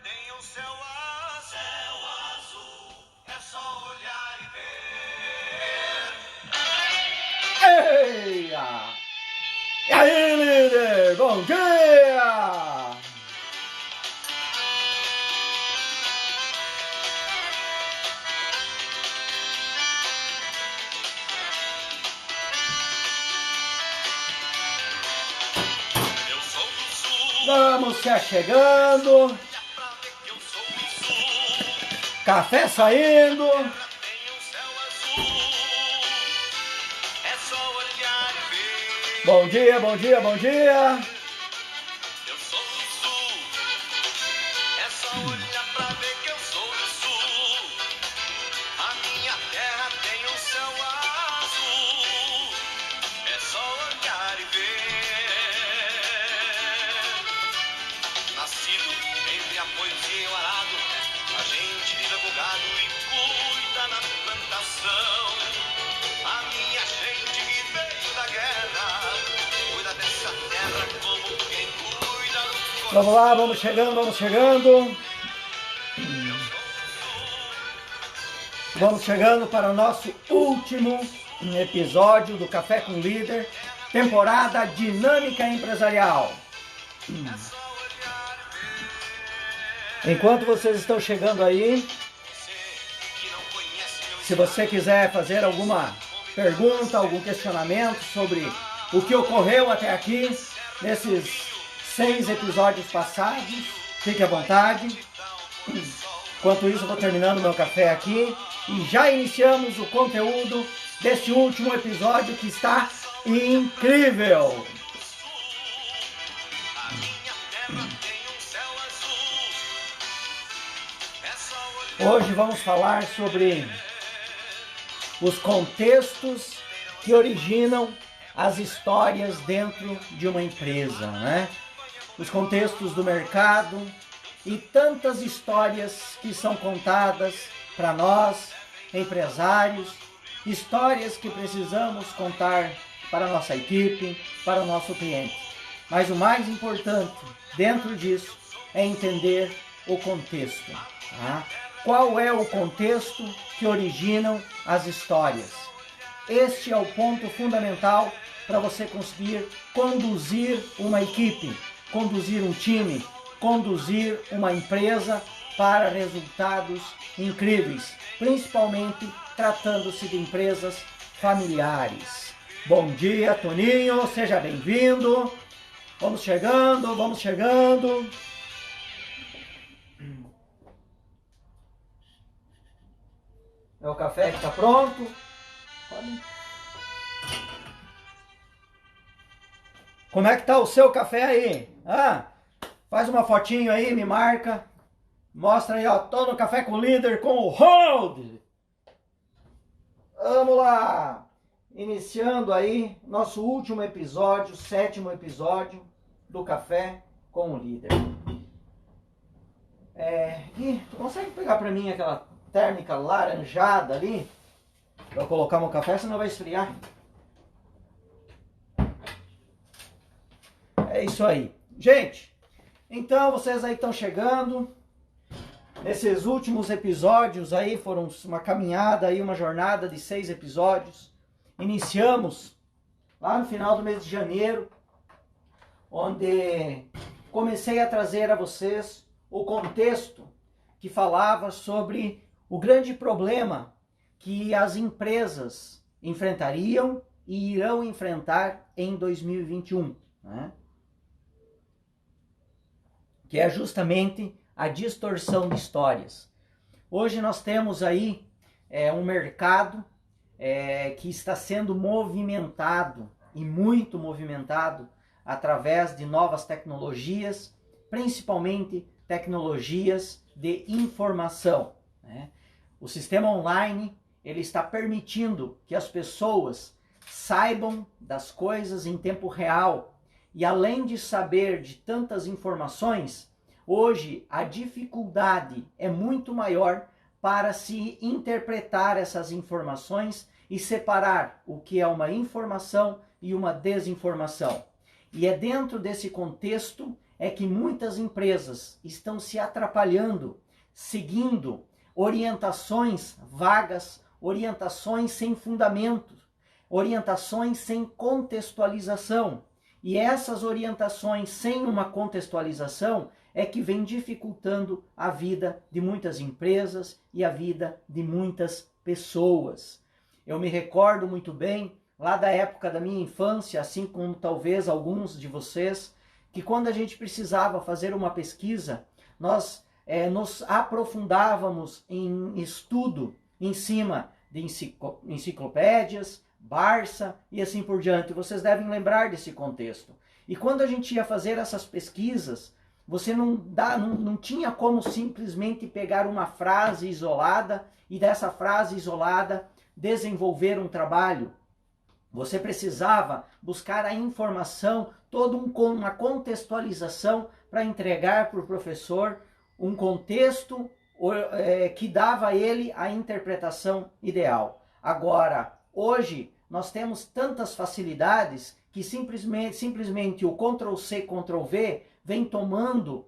tem um céu azul, é só olhar e ver. Eia! E aí, líder? Bom dia! Eu sou do sul, Vamos se achegando, olha pra ver que eu sou do sul. café saindo. Tem um céu azul, é só olhar e ver. Bom dia, bom dia, bom dia. Eu sou do sul, é só olhar pra ver que eu sou do sul. A minha terra tem um céu azul, é só olhar e ver. Nascido entre a poesia e o arado, a gente lida com o gado e cuida na plantação. A minha gente que veio da guerra, cuida dessa terra como quem cuida do coração. Vamos lá, vamos chegando, vamos chegando. Vamos chegando para o nosso último episódio do Café com Líder, temporada Dinâmica Empresarial. Enquanto vocês estão chegando aí, se você quiser fazer alguma pergunta, algum questionamento sobre o que ocorreu até aqui, nesses 6 episódios passados, fique à vontade. Enquanto isso, eu vou terminando meu café aqui e já iniciamos o conteúdo deste último episódio que está incrível. A minha terra tem um céu azul, é só olhar. Hoje vamos falar sobre os contextos que originam as histórias dentro de uma empresa, né? Os contextos do mercado e tantas histórias que são contadas para nós, empresários, histórias que precisamos contar para a nossa equipe, para o nosso cliente. Mas o mais importante dentro disso é entender o contexto, tá? Qual é o contexto que originam as histórias? Este é o ponto fundamental para você conseguir conduzir uma equipe, conduzir um time, conduzir uma empresa para resultados incríveis, principalmente tratando-se de empresas familiares. Bom dia, Toninho, seja bem-vindo. Vamos chegando, vamos chegando. Meu café que está pronto. Como é que tá o seu café aí? Faz uma fotinho aí, me marca. Mostra aí, ó, tô no Café com o Líder com o Hold. Vamos lá. Iniciando aí nosso último episódio, 7º episódio do Café com o Líder. Gui, tu consegue pegar pra mim aquela térmica laranjada ali? Pra eu colocar meu café, senão vai esfriar. É isso aí. Gente, então vocês aí estão chegando. Nesses últimos episódios aí foram uma caminhada aí, uma jornada de 6 episódios. Iniciamos lá no final do mês de janeiro, onde comecei a trazer a vocês o contexto que falava sobre o grande problema que as empresas enfrentariam e irão enfrentar em 2021, né? Que é justamente a distorção de histórias. Hoje nós temos aí um mercado que está sendo movimentado e muito movimentado através de novas tecnologias, principalmente tecnologias de informação, né? O sistema online ele está permitindo que as pessoas saibam das coisas em tempo real e além de saber de tantas informações, hoje a dificuldade é muito maior para se interpretar essas informações e separar o que é uma informação e uma desinformação. E é dentro desse contexto é que muitas empresas estão se atrapalhando, seguindo orientações vagas, orientações sem fundamento, orientações sem contextualização. E essas orientações sem uma contextualização é que vem dificultando a vida de muitas empresas e a vida de muitas pessoas. Eu me recordo muito bem, lá da época da minha infância, assim como talvez alguns de vocês, que quando a gente precisava fazer uma pesquisa, nós nos aprofundávamos em estudo em cima de enciclopédias, Barça e assim por diante. Vocês devem lembrar desse contexto. E quando a gente ia fazer essas pesquisas, você não tinha como simplesmente pegar uma frase isolada e dessa frase isolada desenvolver um trabalho. Você precisava buscar a informação, toda uma contextualização para entregar para o professor um contexto que dava a ele a interpretação ideal. Agora, hoje, nós temos tantas facilidades que simplesmente o Ctrl+C, Ctrl+V vem tomando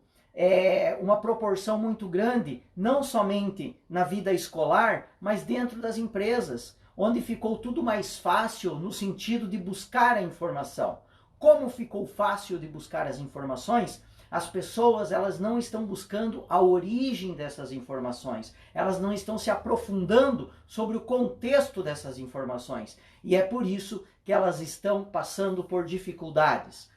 uma proporção muito grande, não somente na vida escolar, mas dentro das empresas, onde ficou tudo mais fácil no sentido de buscar a informação. Como ficou fácil de buscar as informações? As pessoas, elas não estão buscando a origem dessas informações. Elas não estão se aprofundando sobre o contexto dessas informações. E é por isso que elas estão passando por dificuldades.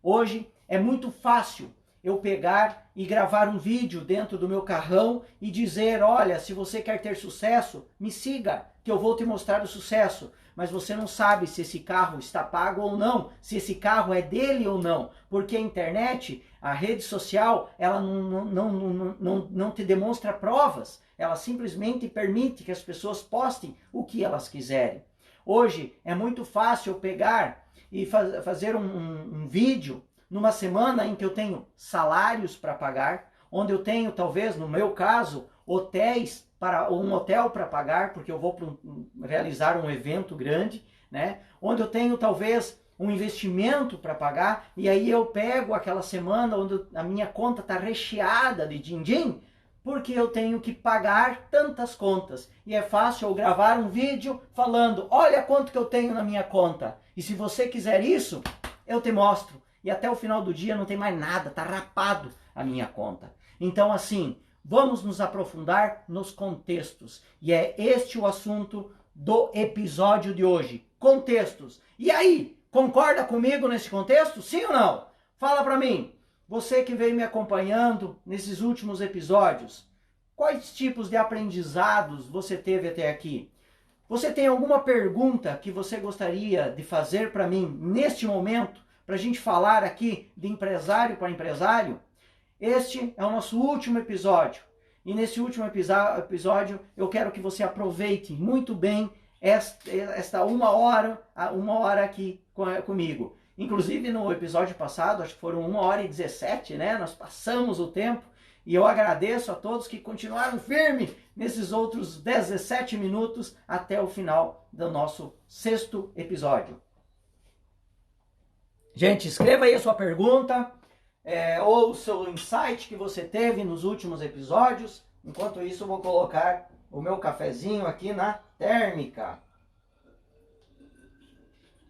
Hoje é muito fácil eu pegar e gravar um vídeo dentro do meu carrão e dizer, olha, se você quer ter sucesso, me siga, que eu vou te mostrar o sucesso. Mas você não sabe se esse carro está pago ou não, se esse carro é dele ou não, porque a internet, a rede social, ela não te demonstra provas, ela simplesmente permite que as pessoas postem o que elas quiserem. Hoje é muito fácil eu pegar e fazer um vídeo numa semana em que eu tenho salários para pagar, onde eu tenho, talvez, no meu caso, hotéis um hotel para pagar, porque eu vou realizar um evento grande, né? Onde eu tenho talvez um investimento para pagar, e aí eu pego aquela semana onde a minha conta está recheada de din-din, porque eu tenho que pagar tantas contas. E é fácil eu gravar um vídeo falando, olha quanto que eu tenho na minha conta. E se você quiser isso, eu te mostro. E até o final do dia não tem mais nada, tá rapado a minha conta. Então assim, vamos nos aprofundar nos contextos. E é este o assunto do episódio de hoje. Contextos. E aí, concorda comigo nesse contexto? Sim ou não? Fala pra mim. Você que veio me acompanhando nesses últimos episódios, quais tipos de aprendizados você teve até aqui? Você tem alguma pergunta que você gostaria de fazer para mim neste momento, para a gente falar aqui de empresário para empresário? Este é o nosso último episódio. E nesse último episódio eu quero que você aproveite muito bem esta uma hora aqui comigo. Inclusive no episódio passado, acho que foram 1h17, né? Nós passamos o tempo. E eu agradeço a todos que continuaram firme nesses outros 17 minutos até o final do nosso 6º episódio. Gente, escreva aí a sua pergunta. Ou o seu insight que você teve nos últimos episódios. Enquanto isso, eu vou colocar o meu cafezinho aqui na térmica.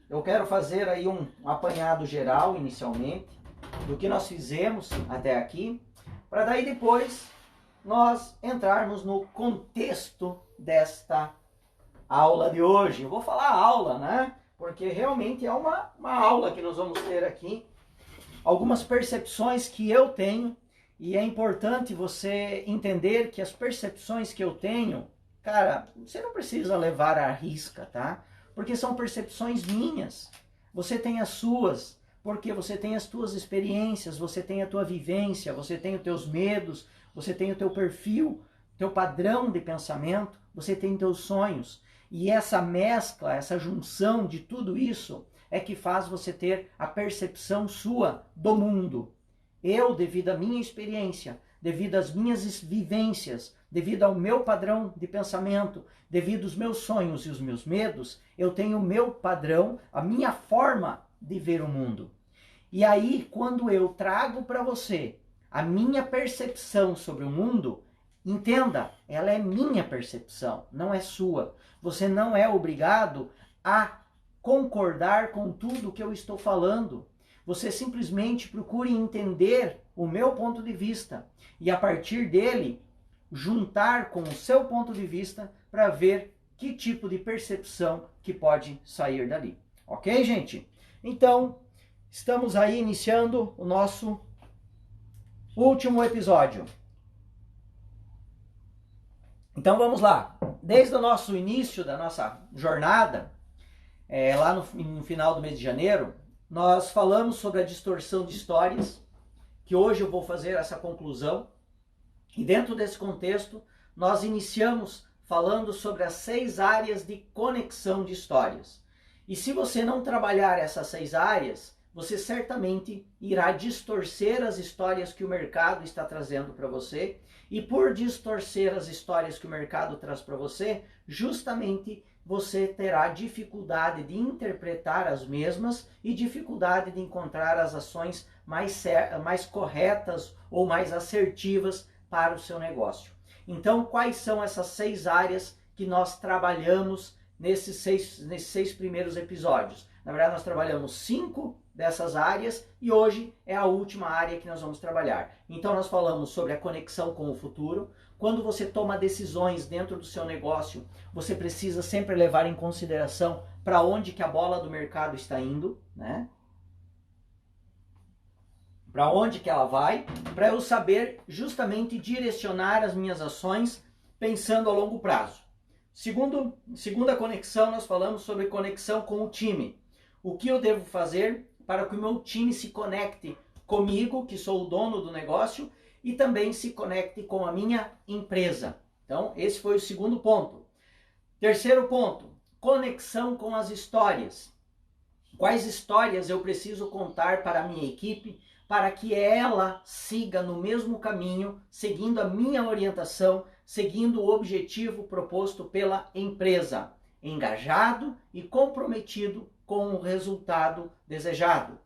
Eu quero fazer aí um apanhado geral, inicialmente, do que nós fizemos até aqui, para daí depois nós entrarmos no contexto desta aula de hoje. Eu vou falar aula, né? Porque realmente é uma aula que nós vamos ter aqui. Algumas percepções que eu tenho, e é importante você entender que as percepções que eu tenho, cara, você não precisa levar à risca, tá? Porque são percepções minhas. Você tem as suas, porque você tem as tuas experiências, você tem a tua vivência, você tem os teus medos, você tem o teu perfil, teu padrão de pensamento, você tem teus sonhos. E essa mescla, essa junção de tudo isso é que faz você ter a percepção sua do mundo. Eu, devido à minha experiência, devido às minhas vivências, devido ao meu padrão de pensamento, devido aos meus sonhos e os meus medos, eu tenho o meu padrão, a minha forma de ver o mundo. E aí, quando eu trago para você a minha percepção sobre o mundo, entenda, ela é minha percepção, não é sua. Você não é obrigado a concordar com tudo que eu estou falando. Você simplesmente procure entender o meu ponto de vista e a partir dele juntar com o seu ponto de vista para ver que tipo de percepção que pode sair dali. Ok, gente? Então, estamos aí iniciando o nosso último episódio. Então vamos lá. Desde o nosso início da nossa jornada, lá no final do mês de janeiro, nós falamos sobre a distorção de histórias, que hoje eu vou fazer essa conclusão. E dentro desse contexto, nós iniciamos falando sobre as 6 áreas de conexão de histórias. E se você não trabalhar essas 6 áreas, você certamente irá distorcer as histórias que o mercado está trazendo para você. E por distorcer as histórias que o mercado traz para você, justamente você terá dificuldade de interpretar as mesmas e dificuldade de encontrar as ações mais corretas ou mais assertivas para o seu negócio. Então, quais são essas 6 áreas que nós trabalhamos nesses 6 primeiros episódios? Na verdade, nós trabalhamos 5 dessas áreas e hoje é a última área que nós vamos trabalhar. Então, nós falamos sobre a conexão com o futuro. Quando você toma decisões dentro do seu negócio, você precisa sempre levar em consideração para onde que a bola do mercado está indo, né? Para onde que ela vai, para eu saber justamente direcionar as minhas ações pensando a longo prazo. Segunda conexão, nós falamos sobre conexão com o time. O que eu devo fazer para que o meu time se conecte comigo, que sou o dono do negócio, e também se conecte com a minha empresa. Então, esse foi o segundo ponto. Terceiro ponto, conexão com as histórias. Quais histórias eu preciso contar para a minha equipe, para que ela siga no mesmo caminho, seguindo a minha orientação, seguindo o objetivo proposto pela empresa, engajado e comprometido com o resultado desejado.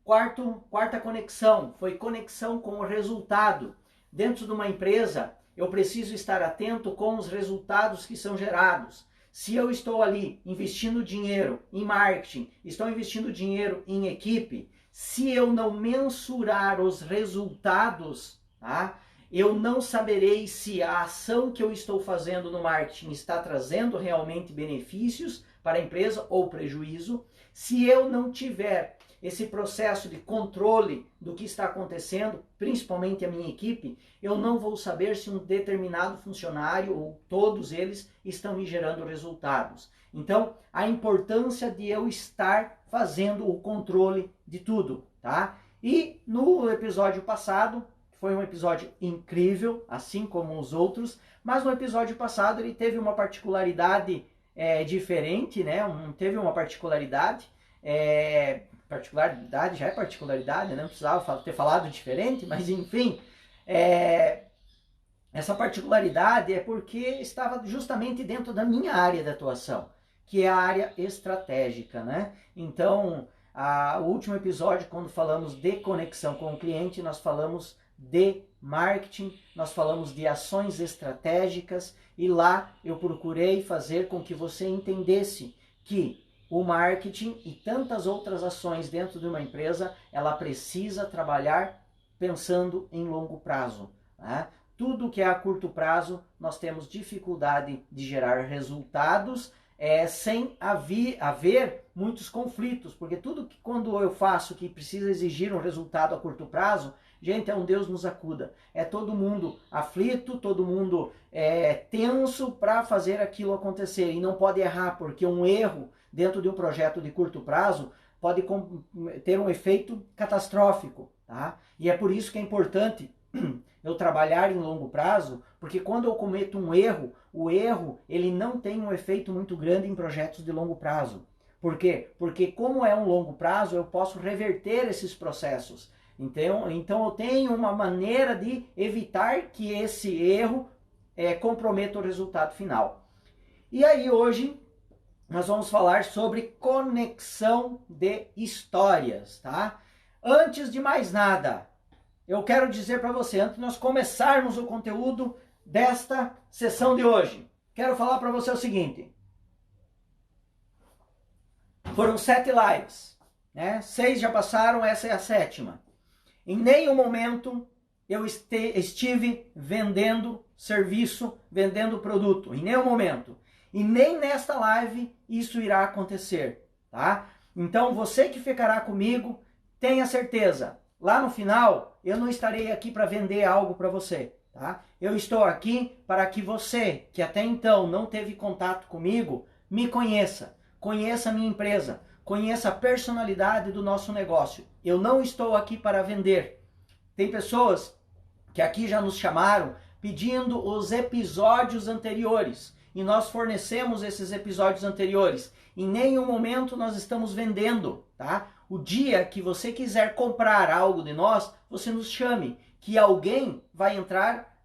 Quarta conexão foi conexão com o resultado. Dentro de uma empresa, eu preciso estar atento com os resultados que são gerados. Se eu estou ali investindo dinheiro em marketing, estou investindo dinheiro em equipe, se eu não mensurar os resultados, tá? Eu não saberei se a ação que eu estou fazendo no marketing está trazendo realmente benefícios para a empresa ou prejuízo. Se eu não tiver esse processo de controle do que está acontecendo, principalmente a minha equipe, eu não vou saber se um determinado funcionário ou todos eles estão me gerando resultados. Então, a importância de eu estar fazendo o controle de tudo, tá? E no episódio passado, foi um episódio incrível, assim como os outros, mas no episódio passado ele teve uma particularidade diferente, né? Teve uma particularidade, particularidade já é particularidade, né? Não precisava ter falado diferente, mas enfim, essa particularidade é porque estava justamente dentro da minha área de atuação, que é a área estratégica, né? Então, o último episódio, quando falamos de conexão com o cliente, nós falamos de marketing, nós falamos de ações estratégicas e lá eu procurei fazer com que você entendesse que o marketing e tantas outras ações dentro de uma empresa, ela precisa trabalhar pensando em longo prazo, né? Tudo que é a curto prazo, nós temos dificuldade de gerar resultados sem haver muitos conflitos, porque tudo que quando eu faço que precisa exigir um resultado a curto prazo, gente, é um Deus nos acuda. É todo mundo aflito, todo mundo tenso para fazer aquilo acontecer e não pode errar, porque um erro dentro de um projeto de curto prazo pode ter um efeito catastrófico, tá? E é por isso que é importante eu trabalhar em longo prazo, porque quando eu cometo um erro, o erro ele não tem um efeito muito grande em projetos de longo prazo. Por quê? Porque como é um longo prazo, eu posso reverter esses processos. Então eu tenho uma maneira de evitar que esse erro comprometa o resultado final. E aí hoje nós vamos falar sobre conexão de histórias, tá? Antes de mais nada, eu quero dizer para você, antes de nós começarmos o conteúdo desta sessão de hoje, quero falar para você o seguinte. Foram 7 lives, né? 6 já passaram, essa é a 7ª. Em nenhum momento eu estive vendendo serviço, vendendo produto, em nenhum momento. E nem nesta live isso irá acontecer, tá? Então você que ficará comigo, tenha certeza, lá no final eu não estarei aqui para vender algo para você, tá? Eu estou aqui para que você, que até então não teve contato comigo, me conheça, conheça a minha empresa, conheça a personalidade do nosso negócio. Eu não estou aqui para vender. Tem pessoas que aqui já nos chamaram pedindo os episódios anteriores. E nós fornecemos esses episódios anteriores. Em nenhum momento nós estamos vendendo, tá? O dia que você quiser comprar algo de nós, você nos chame, que alguém vai entrar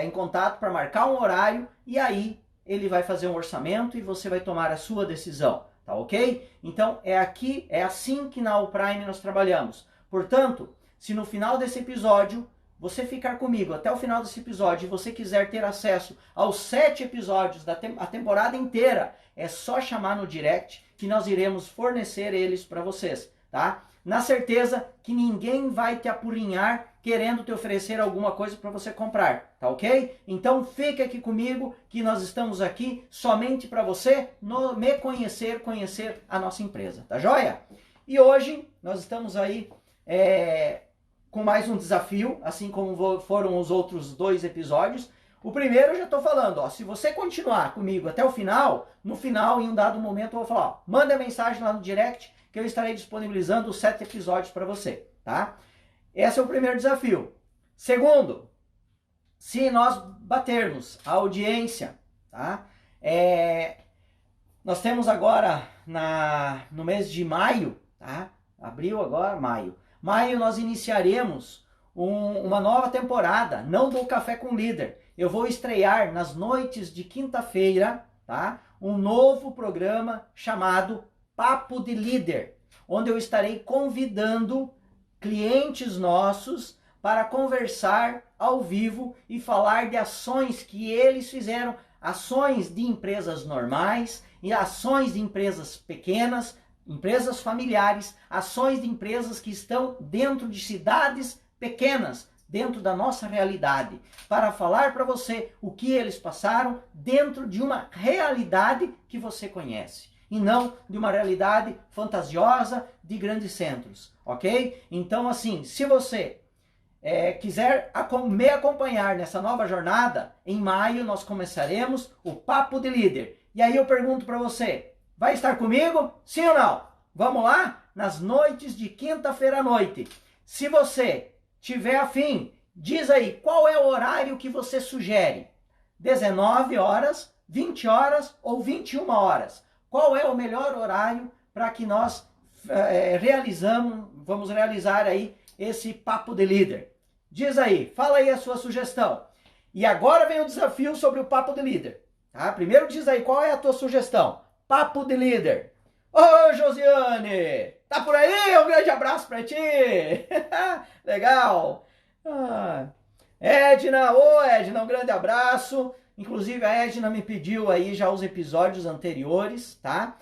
em contato para marcar um horário e aí ele vai fazer um orçamento e você vai tomar a sua decisão, tá ok? Então é assim que na Allprime nós trabalhamos. Portanto, se no final desse episódio você ficar comigo até o final desse episódio e você quiser ter acesso aos 7 episódios da temporada inteira, é só chamar no direct que nós iremos fornecer eles para vocês, tá? Na certeza que ninguém vai te apurrinhar querendo te oferecer alguma coisa para você comprar, tá ok? Então fique aqui comigo que nós estamos aqui somente para você me conhecer a nossa empresa, tá joia? E hoje nós estamos aí com mais um desafio, assim como foram os outros 2 episódios. O primeiro eu já estou falando, ó, se você continuar comigo até o final, no final, em um dado momento, eu vou falar, ó, manda mensagem lá no direct que eu estarei disponibilizando os 7 episódios para você, tá? Esse é o primeiro desafio. Segundo, se nós batermos a audiência, tá? Nós temos agora no mês de maio, tá? Abril agora, maio. Maio nós iniciaremos uma nova temporada, não do Café com Líder. Eu vou estrear nas noites de quinta-feira, tá? Um novo programa chamado Papo de Líder, onde eu estarei convidando clientes nossos para conversar ao vivo e falar de ações que eles fizeram, ações de empresas normais e ações de empresas pequenas, empresas familiares, ações de empresas que estão dentro de cidades pequenas, dentro da nossa realidade, para falar para você o que eles passaram dentro de uma realidade que você conhece, e não de uma realidade fantasiosa de grandes centros, ok? Então, assim, se você quiser me acompanhar nessa nova jornada, em maio nós começaremos o Papo de Líder. E aí eu pergunto para você, vai estar comigo? Sim ou não? Vamos lá? Nas noites de quinta-feira à noite. Se você tiver afim, diz aí qual é o horário que você sugere. 19 horas, 20 horas ou 21 horas. Qual é o melhor horário para que nós vamos realizar aí esse Papo de Líder? Diz aí, fala aí a sua sugestão. E agora vem o desafio sobre o Papo de Líder. Tá? Primeiro diz aí qual é a tua sugestão. Papo de Líder. Ô, Josiane, tá por aí? Um grande abraço pra ti. Legal. Edna, Edna, um grande abraço. Inclusive a Edna me pediu aí já os episódios anteriores, tá?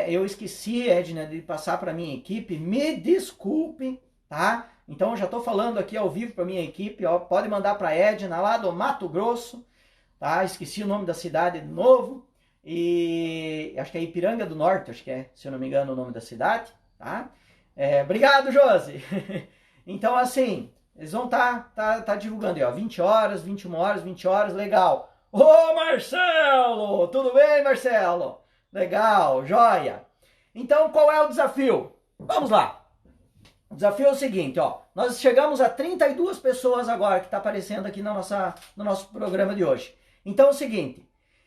Eu esqueci, Edna, de passar para minha equipe. Me desculpe, tá? Então eu já tô falando aqui ao vivo para minha equipe, ó, pode mandar para Edna lá do Mato Grosso, tá? Esqueci o nome da cidade de novo. E acho que é Ipiranga do Norte, acho que é, se eu não me engano, o nome da cidade, tá? Obrigado, Josi! Então, assim, eles vão tá divulgando aí, ó, 20 horas, 21 horas, 20 horas, legal. Ô, Marcelo! Tudo bem, Marcelo? Legal, joia! Então, qual é o desafio? Vamos lá! O desafio é o seguinte, ó, nós chegamos a 32 pessoas agora que tá aparecendo aqui no nosso programa de hoje. Então, é o seguinte...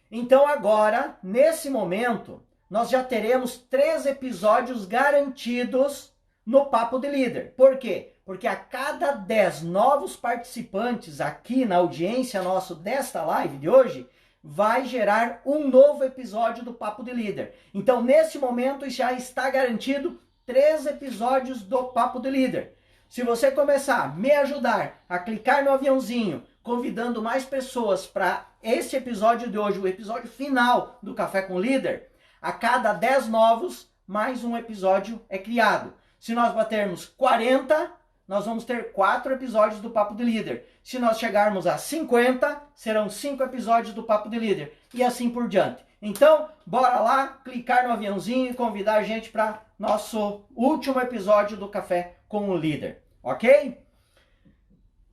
Então agora, nesse momento, nós já teremos 3 episódios garantidos no Papo de Líder. Por quê? Porque a cada 10 novos participantes aqui na audiência nossa desta live de hoje, vai gerar um novo episódio do Papo de Líder. Então, nesse momento, já está garantido 3 episódios do Papo de Líder. Se você começar a me ajudar a clicar no aviãozinho, convidando mais pessoas para esse episódio de hoje, o episódio final do Café com Líder, a cada 10 novos, mais um episódio é criado. Se nós batermos 40, nós vamos ter 4 episódios do Papo de Líder. Se nós chegarmos a 50, serão 5 episódios do Papo de Líder. E assim por diante. Então, bora lá, clicar no aviãozinho e convidar a gente para nosso último episódio do Café com o Líder. Ok?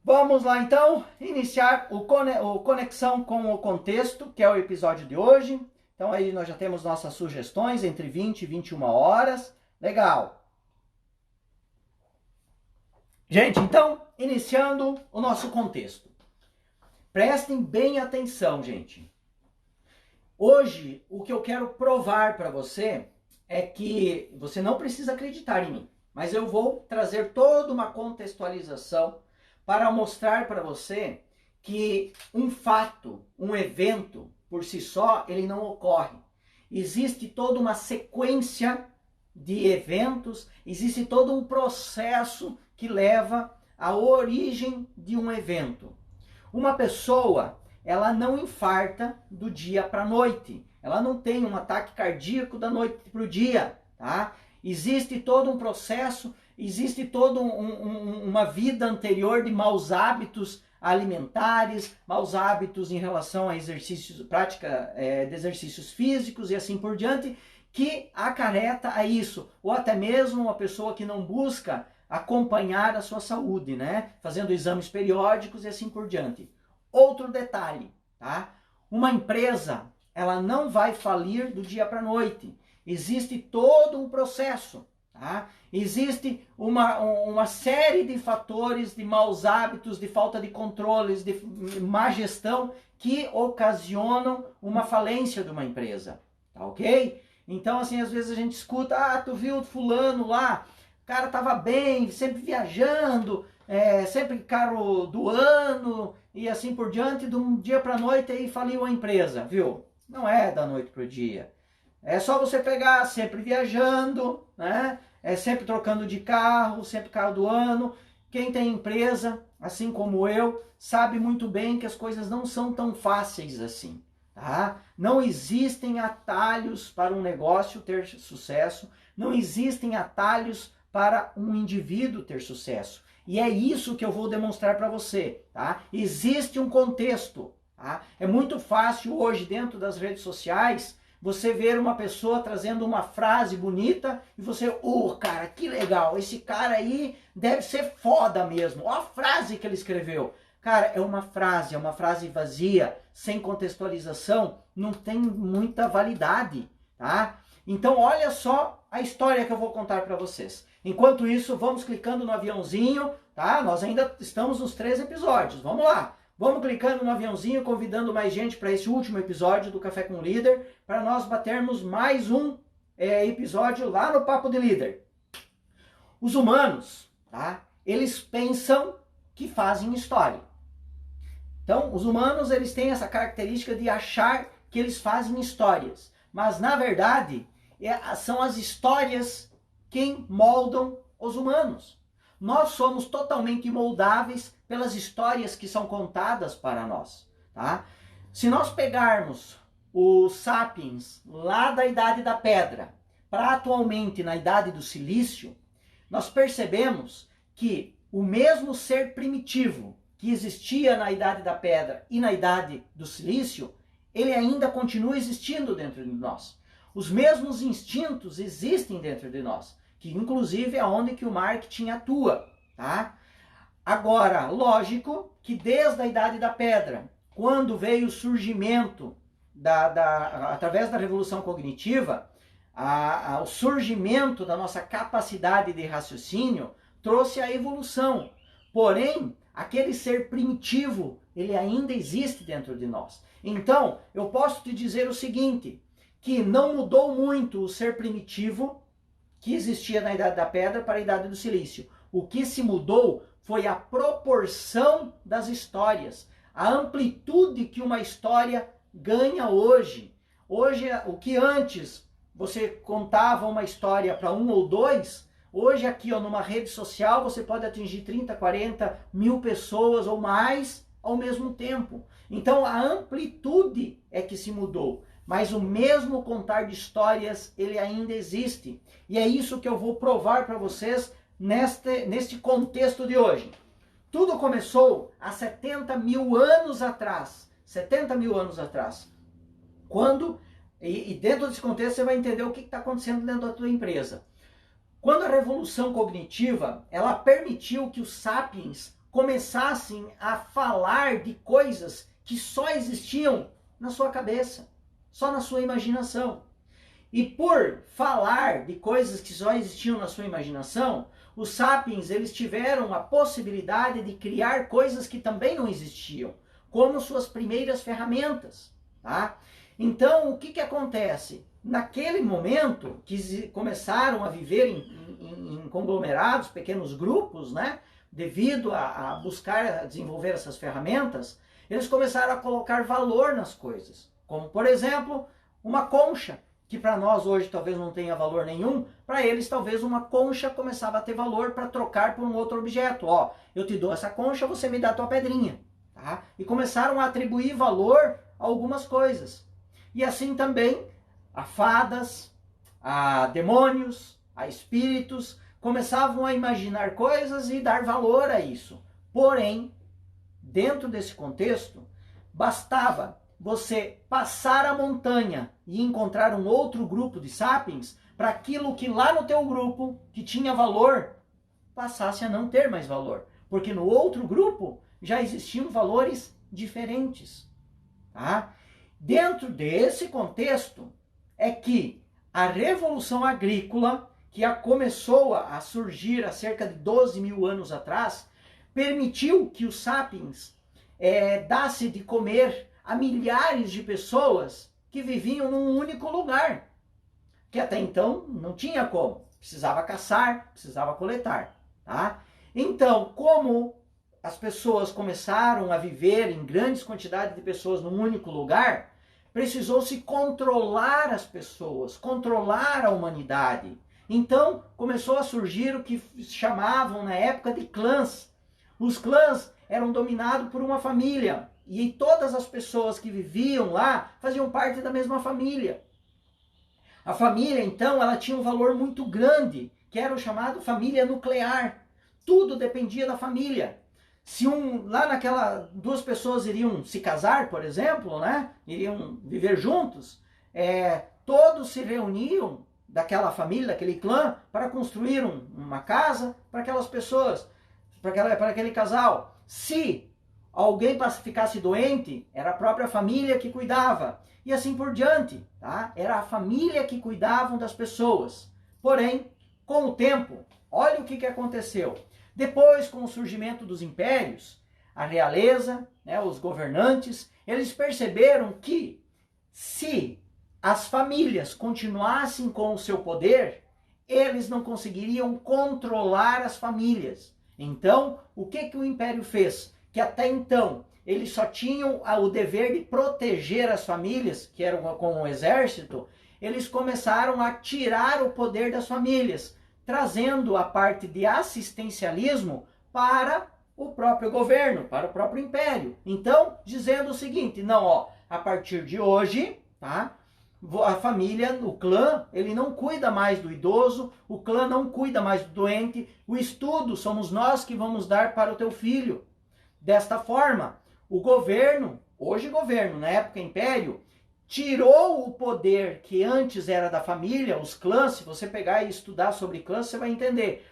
Vamos lá então, iniciar o Conexão com o Contexto, que é o episódio de hoje. Então aí nós já temos nossas sugestões entre 20 e 21 horas. Legal! Gente, então, iniciando o nosso contexto. Prestem bem atenção, gente. Hoje, o que eu quero provar para você é que você não precisa acreditar em mim, mas eu vou trazer toda uma contextualização para mostrar para você que um fato, um evento, por si só, ele não ocorre. Existe toda uma sequência de eventos, existe todo um processo que leva à origem de um evento. Uma pessoa, ela não infarta do dia para a noite. Ela não tem um ataque cardíaco da noite para o dia, tá? Existe todo um processo, existe toda uma vida anterior de maus hábitos alimentares, maus hábitos em relação a exercícios, prática de exercícios físicos e assim por diante, que acarreta a isso. Ou até mesmo uma pessoa que não busca acompanhar a sua saúde, né? Fazendo exames periódicos e assim por diante. Outro detalhe, tá? Uma empresa, ela não vai falir do dia para a noite. Existe todo um processo, tá? Existe uma série de fatores, de maus hábitos, de falta de controles, de má gestão que ocasionam uma falência de uma empresa, tá ok? Então, assim, às vezes a gente escuta, tu viu fulano lá, o cara tava bem, sempre viajando, sempre carro do ano e assim por diante, de um dia para a noite aí faliu a empresa, viu? Não é da noite para o dia. É só você pegar sempre viajando, né? Sempre trocando de carro, sempre carro do ano. Quem tem empresa, assim como eu, sabe muito bem que as coisas não são tão fáceis assim, tá? Não existem atalhos para um negócio ter sucesso, não existem atalhos para um indivíduo ter sucesso. E é isso que eu vou demonstrar para você, tá? Existe um contexto, tá? É muito fácil hoje dentro das redes sociais você ver uma pessoa trazendo uma frase bonita e você, cara, que legal, esse cara aí deve ser foda mesmo. Olha a frase que ele escreveu. Cara, é uma frase vazia, sem contextualização, não tem muita validade, tá? Então olha só a história que eu vou contar para vocês. Enquanto isso, vamos clicando no aviãozinho, tá? Nós ainda estamos nos 3 episódios, vamos lá. Vamos clicando no aviãozinho, convidando mais gente para esse último episódio do Café com Líder, para nós batermos mais um episódio lá no Papo de Líder. Os humanos, tá? Eles pensam que fazem história. Então, os humanos, eles têm essa característica de achar que eles fazem histórias. Mas, na verdade, são as histórias quem moldam os humanos. Nós somos totalmente moldáveis pelas histórias que são contadas para nós, tá? Se nós pegarmos os sapiens lá da Idade da Pedra para atualmente na Idade do Silício, nós percebemos que o mesmo ser primitivo que existia na Idade da Pedra e na Idade do Silício, ele ainda continua existindo dentro de nós. Os mesmos instintos existem dentro de nós, que inclusive é onde que o marketing atua, tá? Agora, lógico que desde a Idade da Pedra, quando veio o surgimento, através da Revolução Cognitiva, o surgimento da nossa capacidade de raciocínio trouxe a evolução. Porém, aquele ser primitivo, ele ainda existe dentro de nós. Então, eu posso te dizer o seguinte, que não mudou muito o ser primitivo que existia na Idade da Pedra para a Idade do Silício. O que se mudou foi a proporção das histórias, a amplitude que uma história ganha hoje. Hoje, o que antes você contava uma história para 1 ou 2, hoje aqui ó, numa rede social você pode atingir 30, 40 mil pessoas ou mais ao mesmo tempo. Então a amplitude é que se mudou, mas o mesmo contar de histórias ele ainda existe. E é isso que eu vou provar para vocês neste contexto de hoje. Tudo começou há 70 mil anos atrás. 70 mil anos atrás. Quando, e dentro desse contexto você vai entender o que está acontecendo dentro da tua empresa. Quando a revolução cognitiva, ela permitiu que os sapiens começassem a falar de coisas que só existiam na sua cabeça, só na sua imaginação. E por falar de coisas que só existiam na sua imaginação, os sapiens eles tiveram a possibilidade de criar coisas que também não existiam, como suas primeiras ferramentas, tá? Então, o que acontece? Naquele momento que começaram a viver em conglomerados, pequenos grupos, né? Devido a buscar desenvolver essas ferramentas, eles começaram a colocar valor nas coisas. Como, por exemplo, uma concha, que para nós hoje talvez não tenha valor nenhum, para eles talvez uma concha começava a ter valor para trocar por um outro objeto. Ó, eu te dou essa concha, você me dá a tua pedrinha. Tá? E começaram a atribuir valor a algumas coisas. E assim também a fadas, a demônios, a espíritos, começavam a imaginar coisas e dar valor a isso. Porém, dentro desse contexto, bastava você passar a montanha e encontrar um outro grupo de sapiens para aquilo que lá no teu grupo, que tinha valor, passasse a não ter mais valor. Porque no outro grupo já existiam valores diferentes. Tá? Dentro desse contexto é que a Revolução Agrícola, que começou a surgir há cerca de 12 mil anos atrás, permitiu que os sapiens dasse de comer a milhares de pessoas que viviam num único lugar, que até então não tinha como. Precisava caçar, precisava coletar. Tá? Então, como as pessoas começaram a viver em grandes quantidades de pessoas num único lugar, precisou-se controlar as pessoas, controlar a humanidade. Então, começou a surgir o que chamavam na época de clãs. Os clãs eram dominados por uma família. E todas as pessoas que viviam lá faziam parte da mesma família. A família, então, ela tinha um valor muito grande, que era o chamado família nuclear. Tudo dependia da família. Se duas pessoas iriam se casar, por exemplo, né? Iriam viver juntos, todos se reuniam daquela família, daquele clã, para construir uma casa para aquelas pessoas, para aquele casal. Se alguém ficasse doente, era a própria família que cuidava. E assim por diante, tá? Era a família que cuidavam das pessoas. Porém, com o tempo, olha o que aconteceu. Depois, com o surgimento dos impérios, a realeza, né, os governantes, eles perceberam que se as famílias continuassem com o seu poder, eles não conseguiriam controlar as famílias. Então, o que o império fez? Que até então eles só tinham o dever de proteger as famílias, que eram com o exército, eles começaram a tirar o poder das famílias, trazendo a parte de assistencialismo para o próprio governo, para o próprio império. Então, dizendo o seguinte, não, ó, a partir de hoje, tá? A família, o clã, ele não cuida mais do idoso, o clã não cuida mais do doente, o estudo somos nós que vamos dar para o teu filho. Desta forma, o governo, hoje governo, na época império, tirou o poder que antes era da família, os clãs, se você pegar e estudar sobre clãs, você vai entender.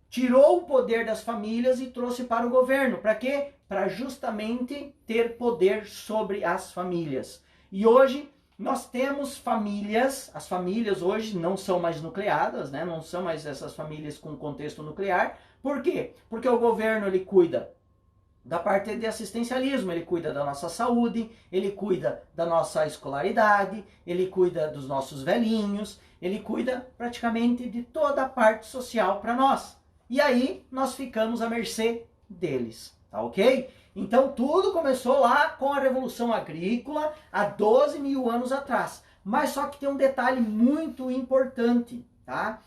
Tirou o poder das famílias e trouxe para o governo. Para quê? Para justamente ter poder sobre as famílias. E hoje nós temos famílias, as famílias hoje não são mais nucleadas, né? Não são mais essas famílias com contexto nuclear. Por quê? Porque o governo ele cuida da parte de assistencialismo, ele cuida da nossa saúde, ele cuida da nossa escolaridade, ele cuida dos nossos velhinhos, ele cuida praticamente de toda a parte social para nós. E aí nós ficamos à mercê deles, tá ok? Então tudo começou lá com a Revolução Agrícola há 12 mil anos atrás. Mas só que tem um detalhe muito importante, tá?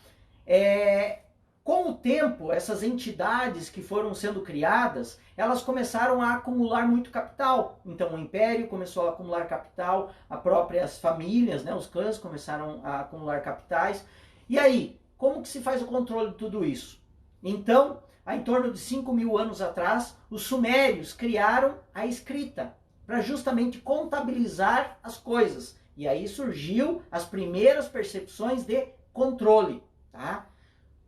Com o tempo, essas entidades que foram sendo criadas, elas começaram a acumular muito capital. Então o império começou a acumular capital, as próprias famílias, né, os clãs começaram a acumular capitais. E aí, como que se faz o controle de tudo isso? Então, em torno de 5.000 anos atrás, os sumérios criaram a escrita para justamente contabilizar as coisas. E aí surgiu as primeiras percepções de controle, tá?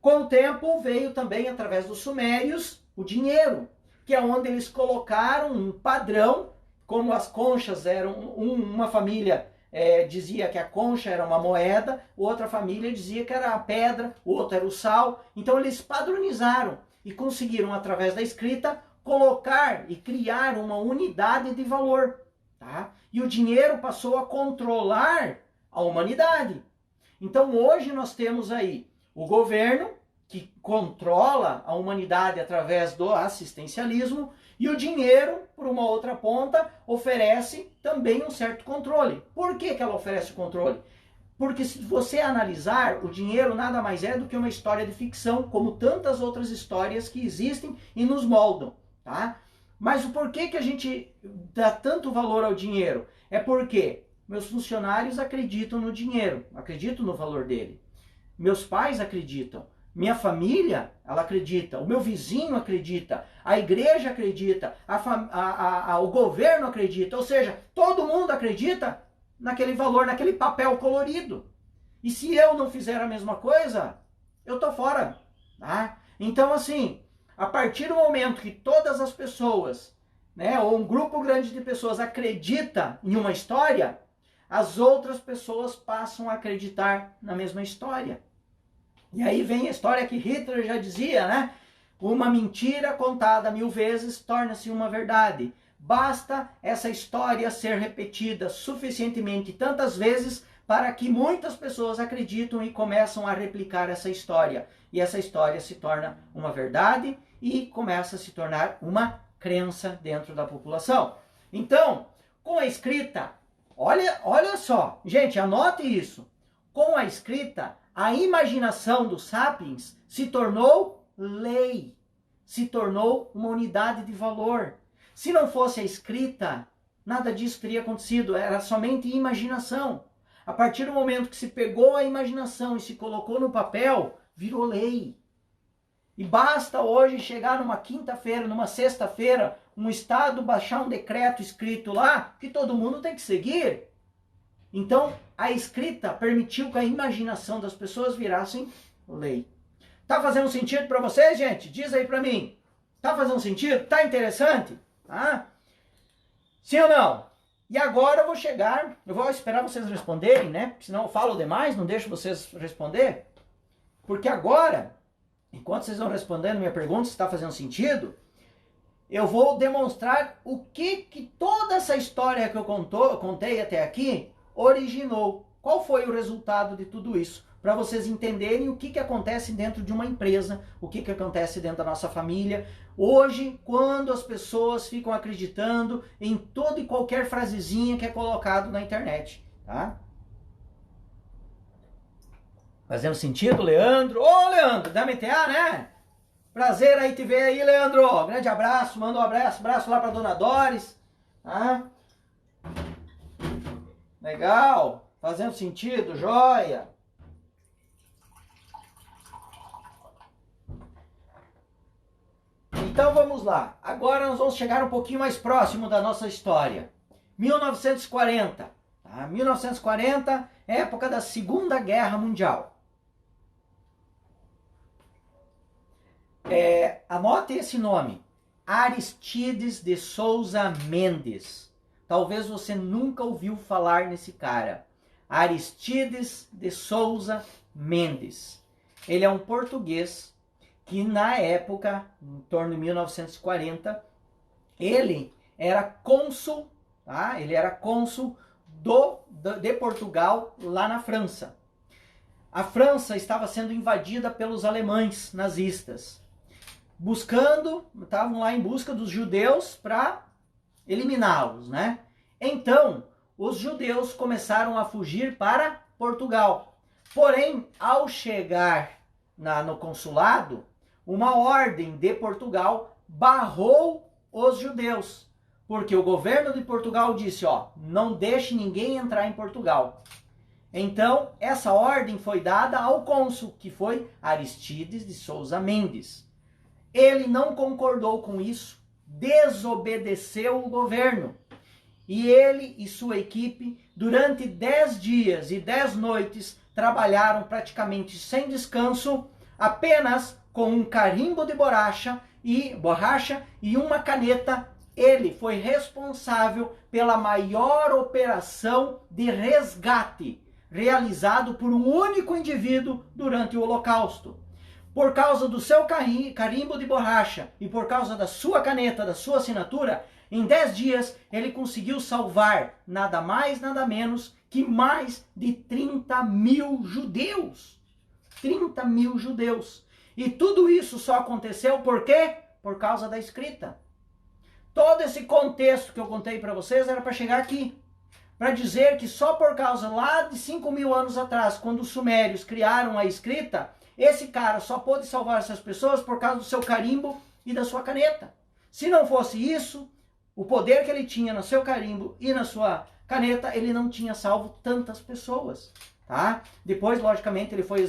Com o tempo veio também, através dos sumérios, o dinheiro, que é onde eles colocaram um padrão, como as conchas eram, uma família dizia que a concha era uma moeda, outra família dizia que era a pedra, o outro era o sal. Então eles padronizaram e conseguiram, através da escrita, colocar e criar uma unidade de valor, tá? E o dinheiro passou a controlar a humanidade. Então hoje nós temos aí o governo, que controla a humanidade através do assistencialismo, e o dinheiro, por uma outra ponta, oferece também um certo controle. Por que ela oferece o controle? Porque se você analisar, o dinheiro nada mais é do que uma história de ficção, como tantas outras histórias que existem e nos moldam, tá? Mas o porquê que a gente dá tanto valor ao dinheiro? É porque meus funcionários acreditam no dinheiro, acreditam no valor dele. Meus pais acreditam. Minha família, ela acredita. O meu vizinho acredita. A igreja acredita. O governo acredita. Ou seja, todo mundo acredita naquele valor, naquele papel colorido. E se eu não fizer a mesma coisa, eu tô fora. Tá? Então, assim, a partir do momento que todas as pessoas, né, ou um grupo grande de pessoas acredita em uma história, as outras pessoas passam a acreditar na mesma história. E aí vem a história que Hitler já dizia, né? Uma mentira contada 1000 vezes torna-se uma verdade. Basta essa história ser repetida suficientemente tantas vezes para que muitas pessoas acreditam e começam a replicar essa história. E essa história se torna uma verdade e começa a se tornar uma crença dentro da população. Então, com a escrita, olha só, gente, anote isso. Com a escrita, a imaginação dos sapiens se tornou lei, se tornou uma unidade de valor. Se não fosse a escrita, nada disso teria acontecido, era somente imaginação. A partir do momento que se pegou a imaginação e se colocou no papel, virou lei. E basta hoje chegar numa quinta-feira, numa sexta-feira, um estado baixar um decreto escrito lá, que todo mundo tem que seguir. Então, a escrita permitiu que a imaginação das pessoas virassem lei. Tá fazendo sentido para vocês, gente? Diz aí para mim. Tá fazendo sentido? Tá interessante? Tá? Sim ou não? E agora eu vou esperar vocês responderem, né? Porque senão eu falo demais, não deixo vocês responder. Porque agora, enquanto vocês vão respondendo minha pergunta, se está fazendo sentido, eu vou demonstrar o que toda essa história que eu contei até aqui originou. Qual foi o resultado de tudo isso? Para vocês entenderem o que acontece dentro de uma empresa, o que acontece dentro da nossa família. Hoje, quando as pessoas ficam acreditando em toda e qualquer frasezinha que é colocado na internet, tá? Fazendo sentido, Leandro? Ô, Leandro, da MTA, né? Prazer aí te ver aí, Leandro. Grande abraço, manda um abraço lá para dona Doris. Tá? Legal, fazendo sentido, joia. Então vamos lá. Agora nós vamos chegar um pouquinho mais próximo da nossa história. 1940. Tá? 1940, época da Segunda Guerra Mundial. Anote esse nome. Aristides de Souza Mendes. Talvez você nunca ouviu falar nesse cara. Aristides de Souza Mendes. Ele é um português que na época, em torno de 1940, ele era cônsul, tá? Ele era cônsul de Portugal lá na França. A França estava sendo invadida pelos alemães nazistas. Estavam lá em busca dos judeus para eliminá-los, né? Então, os judeus começaram a fugir para Portugal. Porém, ao chegar no consulado, uma ordem de Portugal barrou os judeus, porque o governo de Portugal disse, não deixe ninguém entrar em Portugal. Então, essa ordem foi dada ao cônsul, que foi Aristides de Sousa Mendes. Ele não concordou com isso, desobedeceu o governo. E ele e sua equipe, durante 10 dias e 10 noites, trabalharam praticamente sem descanso, apenas com um carimbo de borracha e uma caneta. Ele foi responsável pela maior operação de resgate realizado por um único indivíduo durante o Holocausto. Por causa do seu carimbo de borracha e por causa da sua caneta, da sua assinatura, em 10 dias ele conseguiu salvar nada mais, nada menos que mais de 30 mil judeus. 30 mil judeus. E tudo isso só aconteceu por quê? Por causa da escrita. Todo esse contexto que eu contei para vocês era para chegar aqui. Para dizer que só por causa lá de 5.000 anos atrás, quando os sumérios criaram a escrita, esse cara só pôde salvar essas pessoas por causa do seu carimbo e da sua caneta. Se não fosse isso, o poder que ele tinha no seu carimbo e na sua caneta, ele não tinha salvo tantas pessoas. Tá? Depois, logicamente, ele foi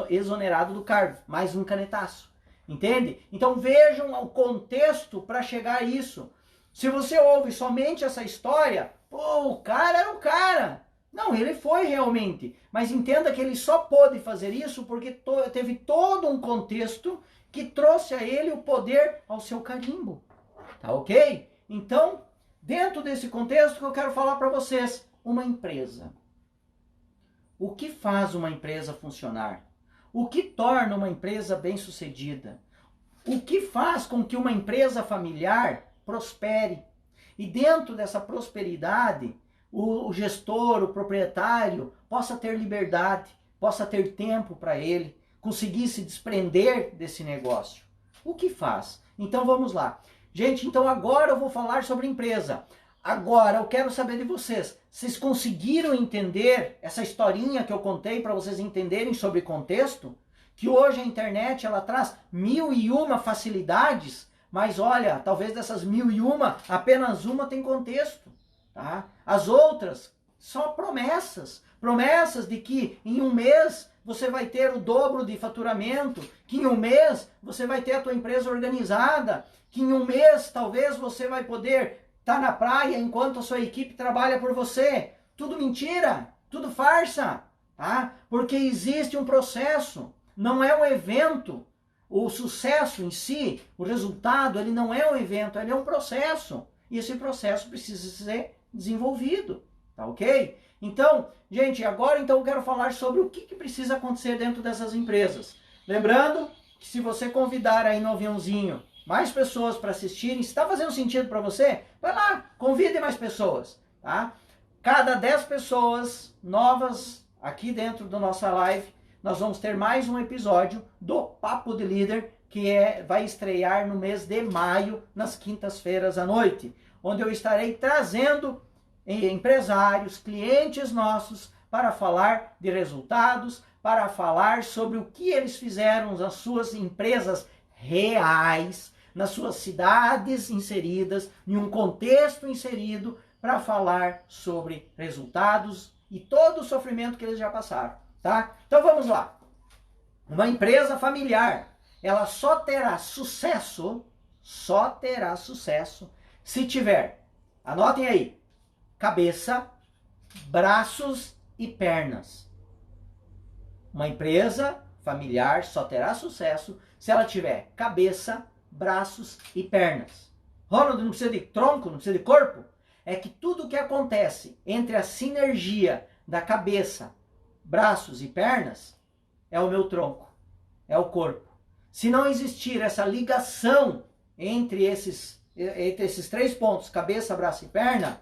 exonerado do cargo. Mais um canetaço. Entende? Então vejam o contexto para chegar a isso. Se você ouve somente essa história, o cara era o cara. Não, ele foi realmente. Mas entenda que ele só pôde fazer isso porque teve todo um contexto que trouxe a ele o poder ao seu carimbo. Tá ok? Então, dentro desse contexto que eu quero falar para vocês, uma empresa. O que faz uma empresa funcionar? O que torna uma empresa bem-sucedida? O que faz com que uma empresa familiar prospere? E dentro dessa prosperidade, o gestor, o proprietário, possa ter liberdade, possa ter tempo para ele, conseguir se desprender desse negócio. O que faz? Então vamos lá. Gente, então agora eu vou falar sobre empresa. Agora eu quero saber de vocês. Vocês conseguiram entender essa historinha que eu contei para vocês entenderem sobre contexto? Que hoje a internet ela traz 1001 facilidades, mas olha, talvez dessas 1001, apenas uma tem contexto. Tá? As outras, só promessas. Promessas de que em um mês você vai ter o dobro de faturamento, que em um mês você vai ter a tua empresa organizada, que em um mês talvez você vai poder estar na praia enquanto a sua equipe trabalha por você. Tudo mentira, tudo farsa, tá? Porque existe um processo, não é um evento. O sucesso em si, o resultado, ele não é um evento, ele é um processo. E esse processo precisa ser desenvolvido, tá ok? Então, gente, agora então eu quero falar sobre o que precisa acontecer dentro dessas empresas. Lembrando que se você convidar aí no aviãozinho mais pessoas para assistirem, se está fazendo sentido para você, vai lá, convide mais pessoas, tá? Cada 10 pessoas novas aqui dentro da nossa live, nós vamos ter mais um episódio do Papo de Líder, que vai estrear no mês de maio, nas quintas-feiras à noite, onde eu estarei trazendo empresários, clientes nossos, para falar de resultados, para falar sobre o que eles fizeram nas suas empresas reais, nas suas cidades inseridas, em um contexto inserido, para falar sobre resultados e todo o sofrimento que eles já passaram, tá? Então vamos lá. Uma empresa familiar, ela só terá sucesso se tiver, anotem aí, cabeça, braços e pernas. Uma empresa familiar só terá sucesso se ela tiver cabeça, braços e pernas. Ronald, não precisa de tronco, não precisa de corpo? É que tudo o que acontece entre a sinergia da cabeça, braços e pernas é o meu tronco, é o corpo. Se não existir essa ligação entre esses 3 pontos, cabeça, braço e perna,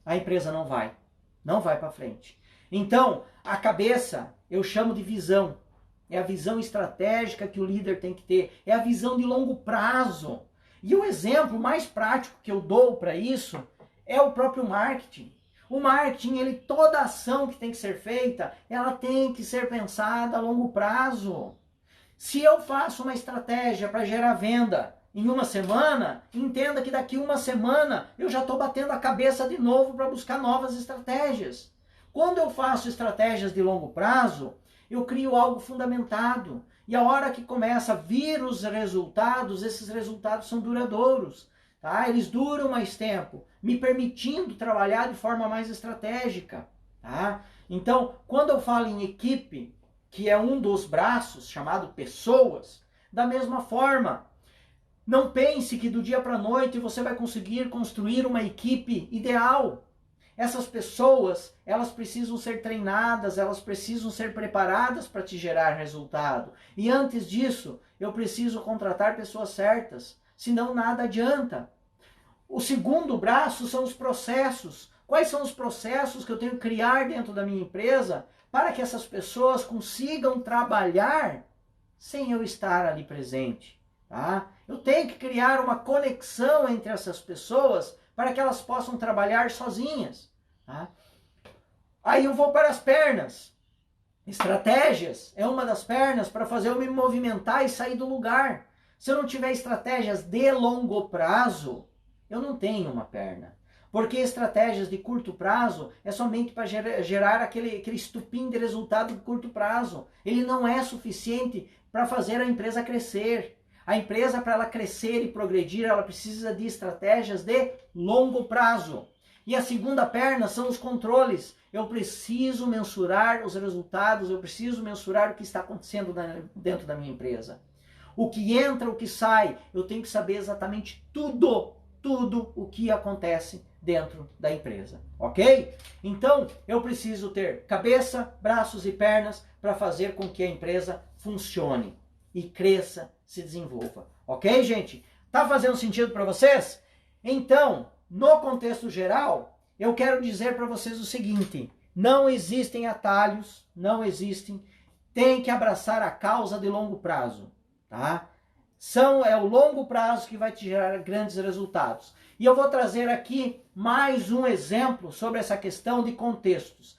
a empresa não vai para frente. Então, a cabeça eu chamo de visão. É a visão estratégica que o líder tem que ter. É a visão de longo prazo. E o exemplo mais prático que eu dou para isso é o próprio marketing. O marketing, toda ação que tem que ser feita, ela tem que ser pensada a longo prazo. Se eu faço uma estratégia para gerar venda em uma semana, entenda que daqui uma semana eu já estou batendo a cabeça de novo para buscar novas estratégias. Quando eu faço estratégias de longo prazo, eu crio algo fundamentado. E a hora que começa a vir os resultados, esses resultados são duradouros. Tá? Eles duram mais tempo, me permitindo trabalhar de forma mais estratégica. Tá? Então, quando eu falo em equipe, que é um dos braços, chamado pessoas, da mesma forma, não pense que do dia para a noite você vai conseguir construir uma equipe ideal. Essas pessoas, elas precisam ser treinadas, elas precisam ser preparadas para te gerar resultado. E antes disso, eu preciso contratar pessoas certas, senão nada adianta. O segundo braço são os processos. Quais são os processos que eu tenho que criar dentro da minha empresa para que essas pessoas consigam trabalhar sem eu estar ali presente? Tá? Eu tenho que criar uma conexão entre essas pessoas para que elas possam trabalhar sozinhas. Tá? Aí eu vou para as pernas. Estratégias é uma das pernas para fazer eu me movimentar e sair do lugar. Se eu não tiver estratégias de longo prazo, eu não tenho uma perna. Porque estratégias de curto prazo é somente para gerar aquele estupim de resultado de curto prazo. Ele não é suficiente para fazer a empresa crescer. A empresa, para ela crescer e progredir, ela precisa de estratégias de longo prazo. E a segunda perna são os controles. Eu preciso mensurar os resultados, eu preciso mensurar o que está acontecendo dentro da minha empresa. O que entra, o que sai, eu tenho que saber exatamente tudo o que acontece dentro da empresa, ok? Então, eu preciso ter cabeça, braços e pernas para fazer com que a empresa funcione e cresça, se desenvolva, ok, gente? Tá fazendo sentido para vocês? Então, no contexto geral, eu quero dizer para vocês o seguinte: não existem atalhos, não existem, tem que abraçar a causa de longo prazo, tá? É o longo prazo que vai te gerar grandes resultados. E eu vou trazer aqui mais um exemplo sobre essa questão de contextos.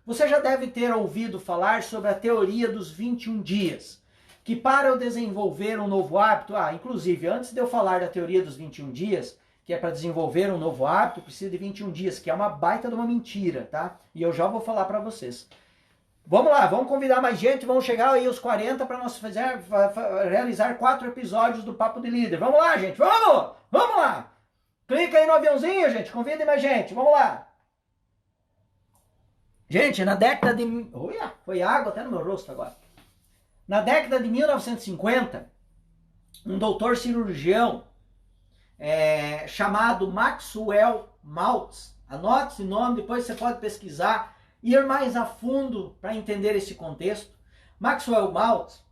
Você já deve ter ouvido falar sobre a teoria dos 21 dias, que para eu desenvolver um novo hábito, inclusive antes de eu falar da teoria dos 21 dias, que é para desenvolver um novo hábito, precisa de 21 dias, que é uma baita de uma mentira, tá? E eu já vou falar para vocês. Vamos lá, vamos convidar mais gente, vamos chegar aí aos 40 para nós realizar 4 episódios do Papo de Líder. Vamos lá, gente, vamos! Vamos lá! Clica aí no aviãozinho, gente, convida mais gente, vamos lá! Gente, na década de... Olha, foi água até no meu rosto agora. Na década de 1950, um doutor cirurgião chamado Maxwell Maltz, anote esse nome, depois você pode pesquisar, ir mais a fundo para entender esse contexto. Maxwell Maltz,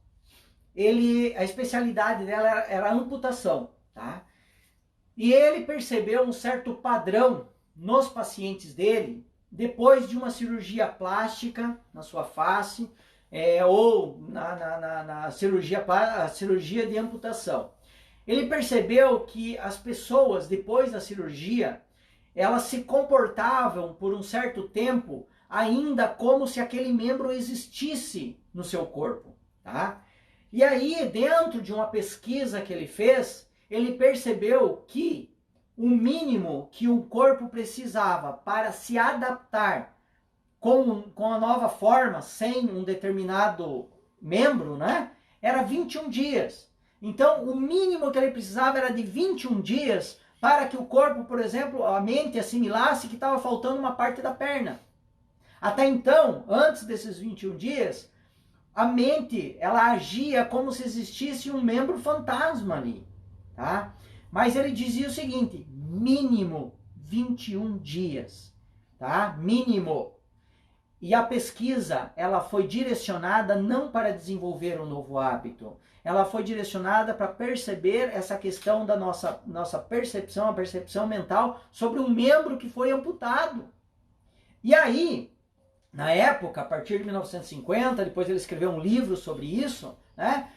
a especialidade dela era a amputação, tá? E ele percebeu um certo padrão nos pacientes dele, depois de uma cirurgia plástica na sua face, ou na cirurgia de amputação. Ele percebeu que as pessoas, depois da cirurgia, elas se comportavam por um certo tempo ainda como se aquele membro existisse no seu corpo, tá? E aí, dentro de uma pesquisa que ele fez, ele percebeu que o mínimo que o corpo precisava para se adaptar com a nova forma, sem um determinado membro, né, era 21 dias. Então, o mínimo que ele precisava era de 21 dias para que o corpo, por exemplo, a mente assimilasse que estava faltando uma parte da perna. Até então, antes desses 21 dias, a mente, ela agia como se existisse um membro fantasma ali, tá? Mas ele dizia o seguinte: mínimo 21 dias, tá? Mínimo. E a pesquisa, ela foi direcionada não para desenvolver um novo hábito, ela foi direcionada para perceber essa questão da nossa percepção, a percepção mental sobre um membro que foi amputado. E aí, na época, a partir de 1950, depois ele escreveu um livro sobre isso, né?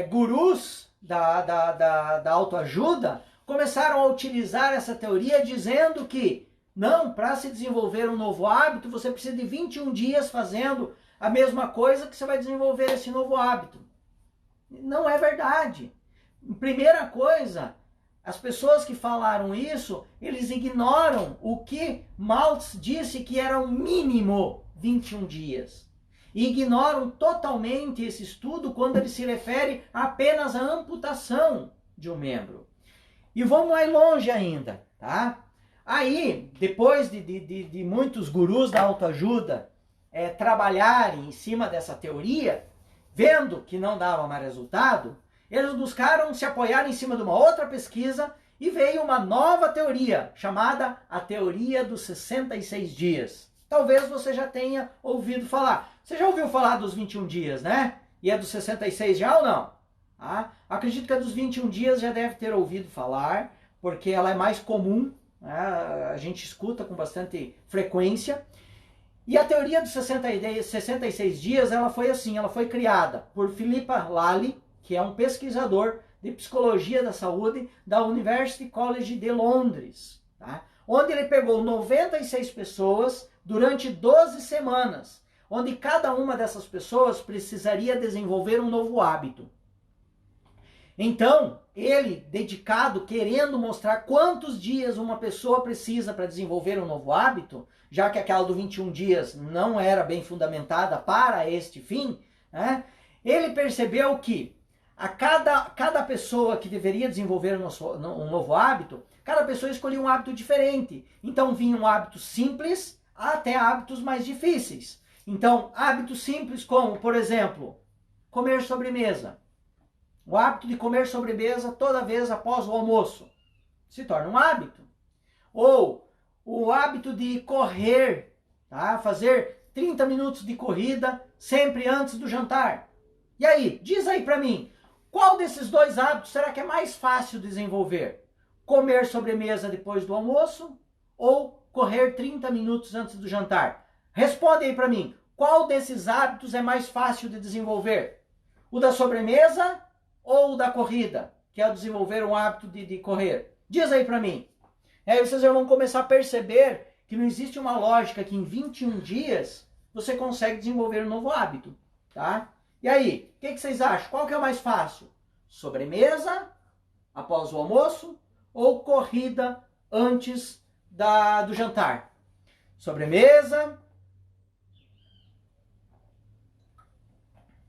Gurus da autoajuda começaram a utilizar essa teoria dizendo que Não, para se desenvolver um novo hábito, você precisa de 21 dias fazendo a mesma coisa que você vai desenvolver esse novo hábito. Não é verdade. Primeira coisa, as pessoas que falaram isso, eles ignoram o que Maltz disse que era o mínimo 21 dias. E ignoram totalmente esse estudo quando ele se refere apenas à amputação de um membro. E vamos mais longe ainda, tá? Aí, depois de muitos gurus da autoajuda trabalharem em cima dessa teoria, vendo que não dava mais resultado, eles buscaram se apoiar em cima de uma outra pesquisa e veio uma nova teoria, chamada a teoria dos 66 dias. Talvez você já tenha ouvido falar. Você já ouviu falar dos 21 dias, né? E é dos 66 já ou não? Ah, acredito que a dos 21 dias já deve ter ouvido falar, porque ela é mais comum, né? A gente escuta com bastante frequência. E a teoria dos 66 dias, ela foi assim, ela foi criada por Philippa Lally, que é um pesquisador de psicologia da saúde da University College de Londres, tá? Onde ele pegou 96 pessoas durante 12 semanas, onde cada uma dessas pessoas precisaria desenvolver um novo hábito. Então, ele, dedicado, querendo mostrar quantos dias uma pessoa precisa para desenvolver um novo hábito, já que aquela do 21 dias não era bem fundamentada para este fim, né? Ele percebeu que a cada pessoa que deveria desenvolver um novo hábito, cada pessoa escolhia um hábito diferente. Então, vinham hábitos simples até hábitos mais difíceis. Então, hábitos simples como, por exemplo, comer sobremesa. O hábito de comer sobremesa toda vez após o almoço se torna um hábito. Ou o hábito de correr, tá? Fazer 30 minutos de corrida sempre antes do jantar. E aí, diz aí pra mim, qual desses dois hábitos será que é mais fácil de desenvolver? Comer sobremesa depois do almoço ou correr 30 minutos antes do jantar? Responde aí pra mim, qual desses hábitos é mais fácil de desenvolver? O da sobremesa ou o da corrida, que é o desenvolver um hábito de correr? Diz aí pra mim. Aí vocês já vão começar a perceber que não existe uma lógica que em 21 dias você consegue desenvolver um novo hábito, tá? E aí, o que vocês acham? Qual que é o mais fácil? Sobremesa após o almoço ou corrida antes do jantar? Sobremesa.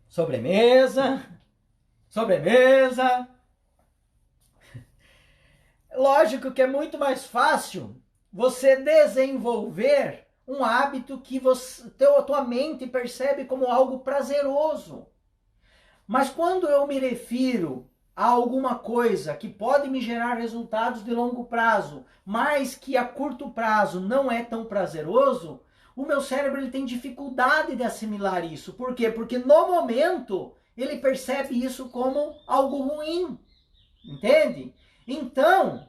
Sobremesa. Sobremesa. Lógico que é muito mais fácil você desenvolver um hábito que tua mente percebe como algo prazeroso. Mas quando eu me refiro a alguma coisa que pode me gerar resultados de longo prazo, mas que a curto prazo não é tão prazeroso, o meu cérebro ele tem dificuldade de assimilar isso. Por quê? Porque no momento ele percebe isso como algo ruim. Entende? Então,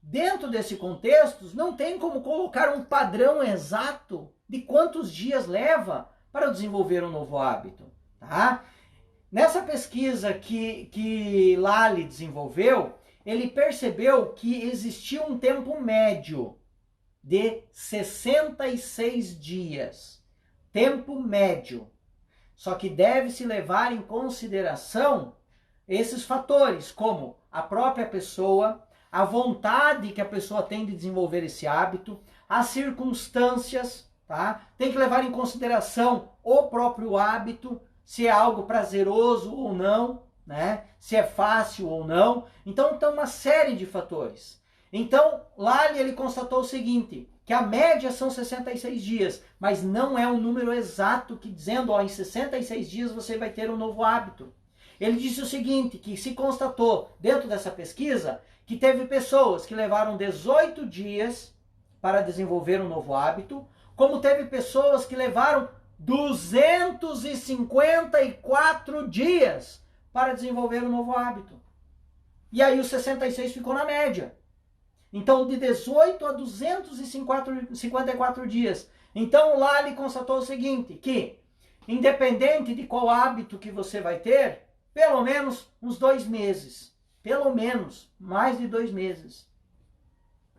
dentro desse contexto, não tem como colocar um padrão exato de quantos dias leva para desenvolver um novo hábito, tá? Nessa pesquisa que Lally desenvolveu, ele percebeu que existia um tempo médio de 66 dias. Tempo médio. Só que deve-se levar em consideração esses fatores, como a própria pessoa, a vontade que a pessoa tem de desenvolver esse hábito, as circunstâncias, tá? Tem que levar em consideração o próprio hábito, se é algo prazeroso ou não, né? Se é fácil ou não. Então, tem uma série de fatores. Então, Lally ele constatou o seguinte, que a média são 66 dias, mas não é um número exato que dizendo, ó, em 66 dias você vai ter um novo hábito. Ele disse o seguinte, que se constatou dentro dessa pesquisa, que teve pessoas que levaram 18 dias para desenvolver um novo hábito, como teve pessoas que levaram 254 dias para desenvolver um novo hábito. E aí os 66 ficou na média. Então, de 18 a 254 dias. Então, lá ele constatou o seguinte, que independente de qual hábito que você vai ter, pelo menos uns 2 meses. Pelo menos mais de 2 meses.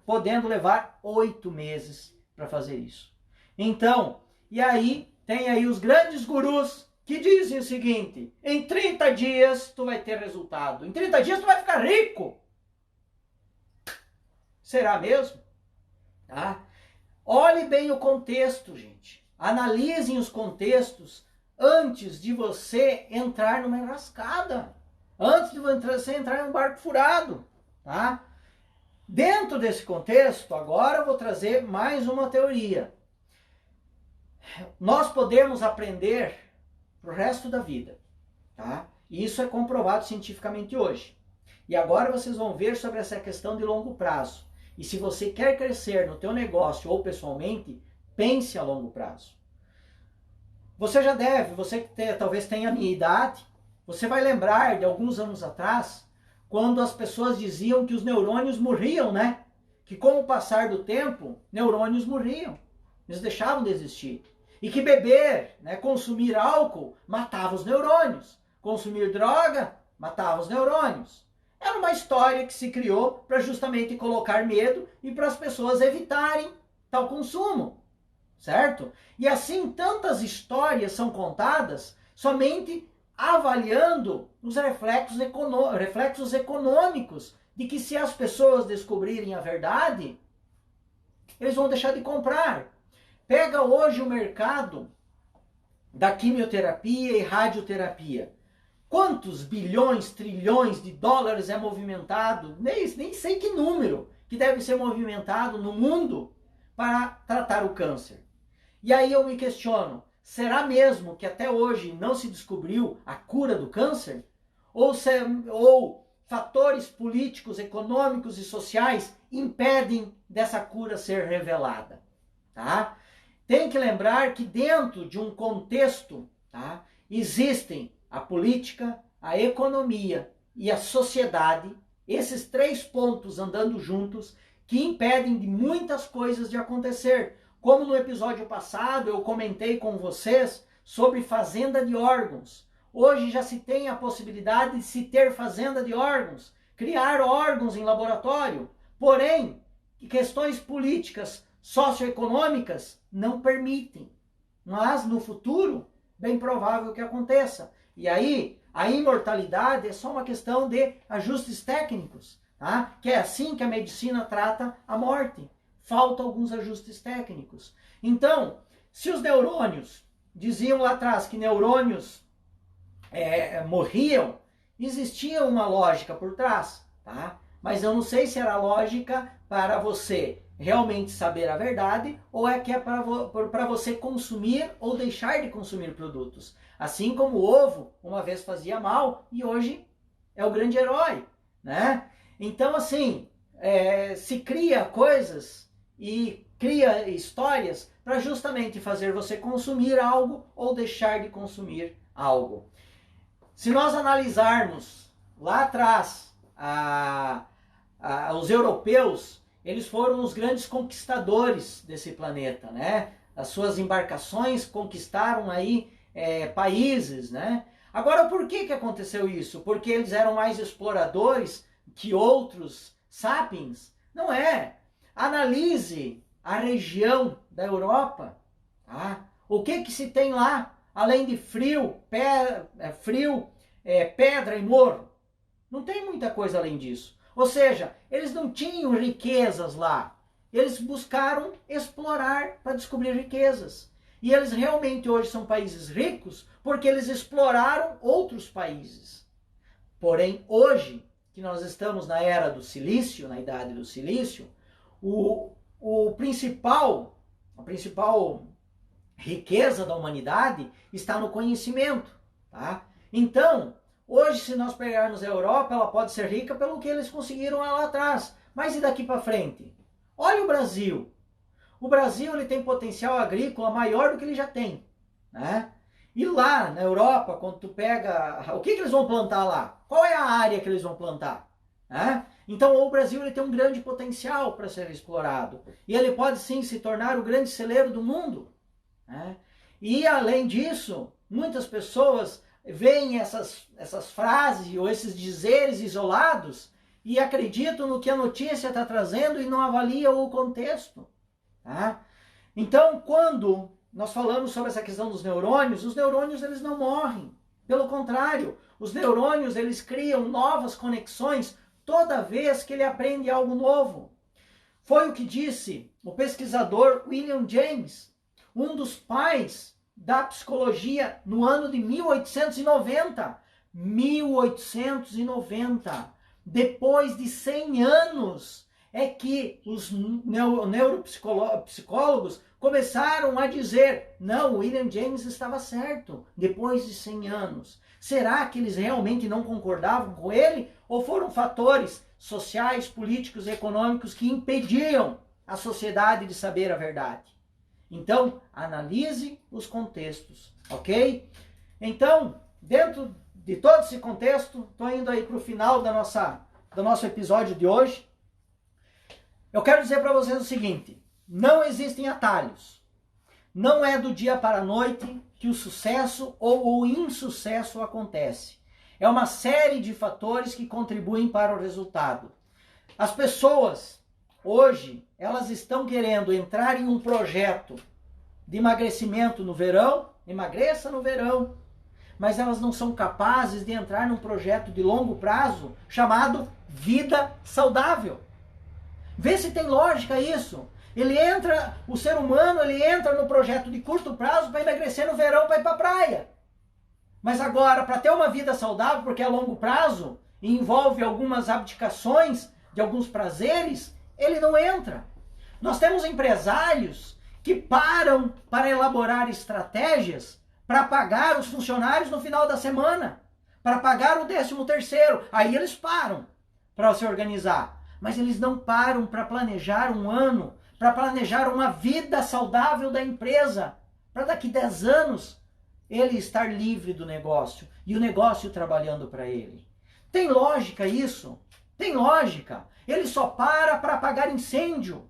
podendo levar 8 meses para fazer isso. Então, e aí tem aí os grandes gurus que dizem o seguinte: em 30 dias tu vai ter resultado, em 30 dias tu vai ficar rico. Será mesmo? Tá? Olhe bem o contexto, gente. Analisem os contextos antes de você entrar numa enrascada. Antes de você entrar em um barco furado. Tá? Dentro desse contexto, agora eu vou trazer mais uma teoria. Nós podemos aprender pro resto da vida. Tá? E isso é comprovado cientificamente hoje. E agora vocês vão ver sobre essa questão de longo prazo. E se você quer crescer no teu negócio ou pessoalmente, pense a longo prazo. Você já deve, você que talvez tenha a minha idade, você vai lembrar de alguns anos atrás, quando as pessoas diziam que os neurônios morriam, né? Que com o passar do tempo, neurônios morriam. Eles deixavam de existir. E que beber, né, consumir álcool, matava os neurônios. Consumir droga, matava os neurônios. Era uma história que se criou para justamente colocar medo e para as pessoas evitarem tal consumo, certo? E assim tantas histórias são contadas somente avaliando os reflexos econômicos de que se as pessoas descobrirem a verdade, eles vão deixar de comprar. Pega hoje o mercado da quimioterapia e radioterapia. Quantos bilhões, trilhões de dólares é movimentado, nem sei que número, que deve ser movimentado no mundo para tratar o câncer. E aí eu me questiono, será mesmo que até hoje não se descobriu a cura do câncer? Ou fatores políticos, econômicos e sociais impedem dessa cura ser revelada? Tá? Tem que lembrar que dentro de um contexto, tá, existem a política, a economia e a sociedade, esses 3 pontos andando juntos, que impedem de muitas coisas de acontecer. Como no episódio passado eu comentei com vocês sobre fazenda de órgãos. Hoje já se tem a possibilidade de se ter fazenda de órgãos, criar órgãos em laboratório. Porém, questões políticas, socioeconômicas não permitem. Mas no futuro, bem provável que aconteça. E aí, a imortalidade é só uma questão de ajustes técnicos, tá? Que é assim que a medicina trata a morte. Faltam alguns ajustes técnicos. Então, se os neurônios diziam lá atrás que neurônios morriam, existia uma lógica por trás, tá? Mas eu não sei se era lógica para você realmente saber a verdade ou é que é para você consumir ou deixar de consumir produtos. Assim como o ovo uma vez fazia mal e hoje é o grande herói, né? Então assim, se cria coisas e cria histórias para justamente fazer você consumir algo ou deixar de consumir algo. Se nós analisarmos lá atrás os europeus, eles foram os grandes conquistadores desse planeta, né? As suas embarcações conquistaram aí países, né? Agora, por que aconteceu isso? Porque eles eram mais exploradores que outros sapiens? Não é. Analise a região da Europa, tá? O que se tem lá, além de frio, pedra e morro? Não tem muita coisa além disso. Ou seja, eles não tinham riquezas lá. Eles buscaram explorar para descobrir riquezas. E eles realmente hoje são países ricos porque eles exploraram outros países. Porém, hoje, que nós estamos na era do silício, na idade do silício, a principal riqueza da humanidade está no conhecimento. Tá? Então, hoje, se nós pegarmos a Europa, ela pode ser rica pelo que eles conseguiram lá atrás. Mas e daqui para frente? Olha o Brasil. O Brasil ele tem potencial agrícola maior do que ele já tem. Né? E lá na Europa, quando tu pega... O que eles vão plantar lá? Qual é a área que eles vão plantar? Né? Então o Brasil ele tem um grande potencial para ser explorado. E ele pode sim se tornar o grande celeiro do mundo. Né? E além disso, muitas pessoas veem essas frases ou esses dizeres isolados e acreditam no que a notícia está trazendo e não avaliam o contexto. Tá? Então, quando nós falamos sobre essa questão dos neurônios, os neurônios eles não morrem. Pelo contrário, os neurônios eles criam novas conexões toda vez que ele aprende algo novo. Foi o que disse o pesquisador William James, um dos pais da psicologia no ano de 1890. 1890. Depois de 100 anos é que os neuropsicólogos começaram a dizer, não, William James estava certo, depois de 100 anos. Será que eles realmente não concordavam com ele? Ou foram fatores sociais, políticos e econômicos que impediam a sociedade de saber a verdade? Então, analise os contextos, ok? Então, dentro de todo esse contexto, estou indo aí para o final do nosso episódio de hoje. Eu quero dizer para vocês o seguinte, não existem atalhos. Não é do dia para a noite que o sucesso ou o insucesso acontece. É uma série de fatores que contribuem para o resultado. As pessoas, hoje, elas estão querendo entrar em um projeto de emagrecimento no verão, emagreça no verão, mas elas não são capazes de entrar num projeto de longo prazo chamado vida saudável. Vê se tem lógica isso. O ser humano, ele entra no projeto de curto prazo para emagrecer no verão, para ir para a praia. Mas agora, para ter uma vida saudável, porque é a longo prazo, e envolve algumas abdicações de alguns prazeres, ele não entra. Nós temos empresários que param para elaborar estratégias para pagar os funcionários no final da semana, para pagar o 13º. Aí eles param para se organizar. Mas eles não param para planejar um ano, para planejar uma vida saudável da empresa, para daqui 10 anos ele estar livre do negócio e o negócio trabalhando para ele. Tem lógica isso? Tem lógica. Ele só para apagar incêndio.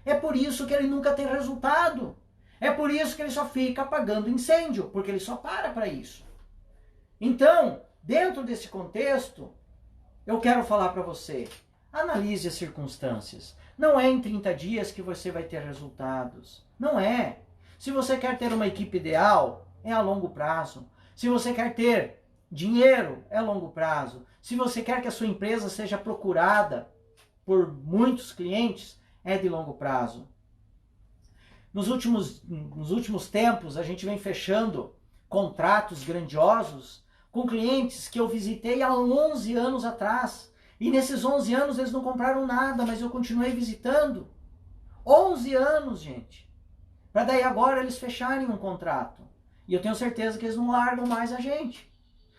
É por isso que ele nunca tem resultado. É por isso que ele só fica apagando incêndio, porque ele só para isso. Então, dentro desse contexto, eu quero falar para você, analise as circunstâncias. Não é em 30 dias que você vai ter resultados. Não é. Se você quer ter uma equipe ideal, é a longo prazo. Se você quer ter dinheiro, é a longo prazo. Se você quer que a sua empresa seja procurada por muitos clientes, é de longo prazo. Nos últimos tempos, a gente vem fechando contratos grandiosos com clientes que eu visitei há 11 anos atrás. E nesses 11 anos eles não compraram nada, mas eu continuei visitando. 11 anos, gente. Para daí agora eles fecharem um contrato. E eu tenho certeza que eles não largam mais a gente.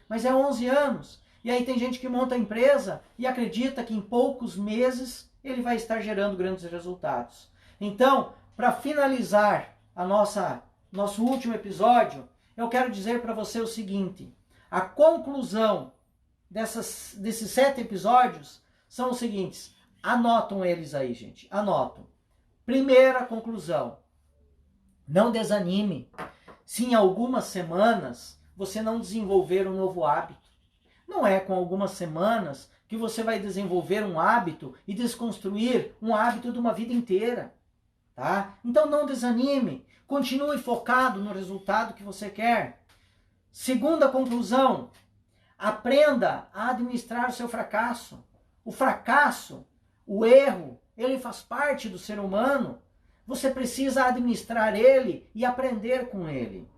Mas é 11 anos. E aí tem gente que monta a empresa e acredita que em poucos meses ele vai estar gerando grandes resultados. Então, para finalizar nosso último episódio, eu quero dizer para você o seguinte. A conclusão desses 7 episódios são os seguintes. Anotam eles aí, gente. Anotam. Primeira conclusão. Não desanime se em algumas semanas você não desenvolver um novo hábito. Não é com algumas semanas que você vai desenvolver um hábito e desconstruir um hábito de uma vida inteira. Tá? Então não desanime. Continue focado no resultado que você quer. Segunda conclusão. Aprenda a administrar o seu fracasso. O fracasso, o erro, ele faz parte do ser humano. Você precisa administrar ele e aprender com ele.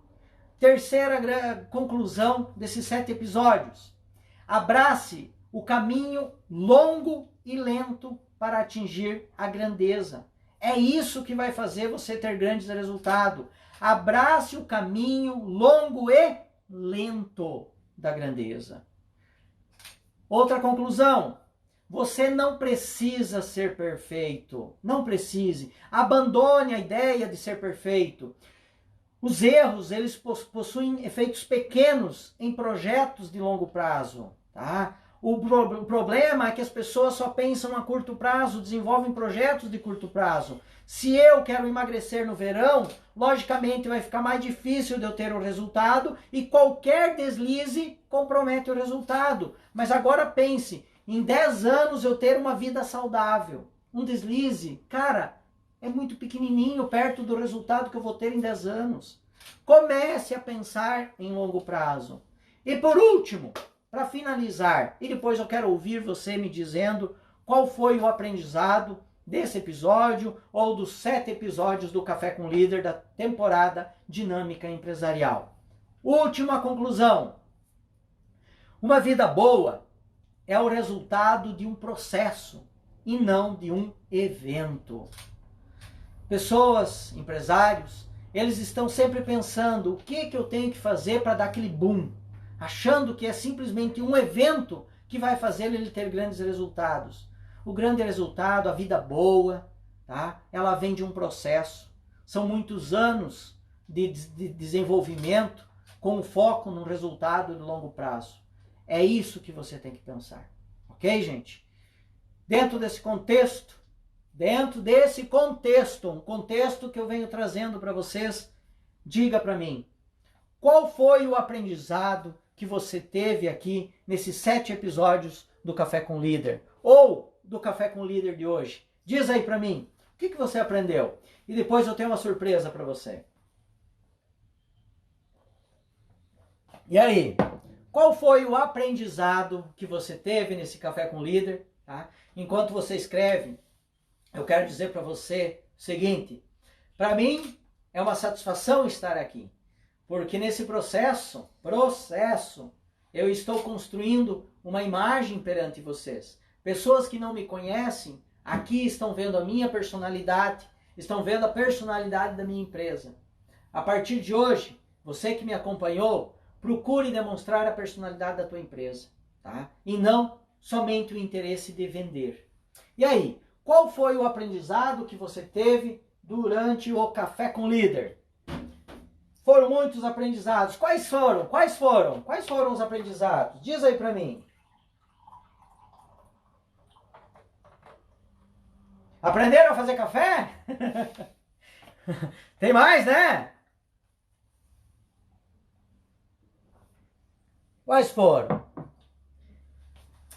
Terceira conclusão desses 7 episódios. Abrace o caminho longo e lento para atingir a grandeza. É isso que vai fazer você ter grandes resultados. Abrace o caminho longo e lento da grandeza. Outra conclusão. Você não precisa ser perfeito. Não precise. Abandone a ideia de ser perfeito. Os erros, eles possuem efeitos pequenos em projetos de longo prazo. Tá? O problema é que as pessoas só pensam a curto prazo, desenvolvem projetos de curto prazo. Se eu quero emagrecer no verão, logicamente vai ficar mais difícil de eu ter o resultado e qualquer deslize compromete o resultado. Mas agora pense, em 10 anos eu ter uma vida saudável. Um deslize, cara, é muito pequenininho perto do resultado que eu vou ter em 10 anos. Comece a pensar em longo prazo. E por último, para finalizar, e depois eu quero ouvir você me dizendo qual foi o aprendizado desse episódio ou dos 7 episódios do Café com Líder da temporada Dinâmica Empresarial. Última conclusão. Uma vida boa é o resultado de um processo e não de um evento. Pessoas, empresários, eles estão sempre pensando o que eu tenho que fazer para dar aquele boom, achando que é simplesmente um evento que vai fazer ele ter grandes resultados. O grande resultado, a vida boa, tá? Ela vem de um processo. São muitos anos de desenvolvimento com foco no resultado de longo prazo. É isso que você tem que pensar. Ok, gente? Dentro desse contexto, um contexto que eu venho trazendo para vocês, diga para mim, qual foi o aprendizado que você teve aqui nesses 7 episódios do Café com Líder? Ou do Café com Líder de hoje? Diz aí para mim, o que você aprendeu? E depois eu tenho uma surpresa para você. E aí, qual foi o aprendizado que você teve nesse Café com Líder? Tá? Enquanto você escreve, eu quero dizer para você o seguinte, para mim é uma satisfação estar aqui, porque nesse processo, eu estou construindo uma imagem perante vocês. Pessoas que não me conhecem, aqui estão vendo a minha personalidade, estão vendo a personalidade da minha empresa. A partir de hoje, você que me acompanhou, procure demonstrar a personalidade da tua empresa, tá? E não somente o interesse de vender. E aí, qual foi o aprendizado que você teve durante o Café com Líder? Foram muitos aprendizados. Quais foram? Quais foram os aprendizados? Diz aí para mim. Aprenderam a fazer café? Tem mais, né? Quais foram?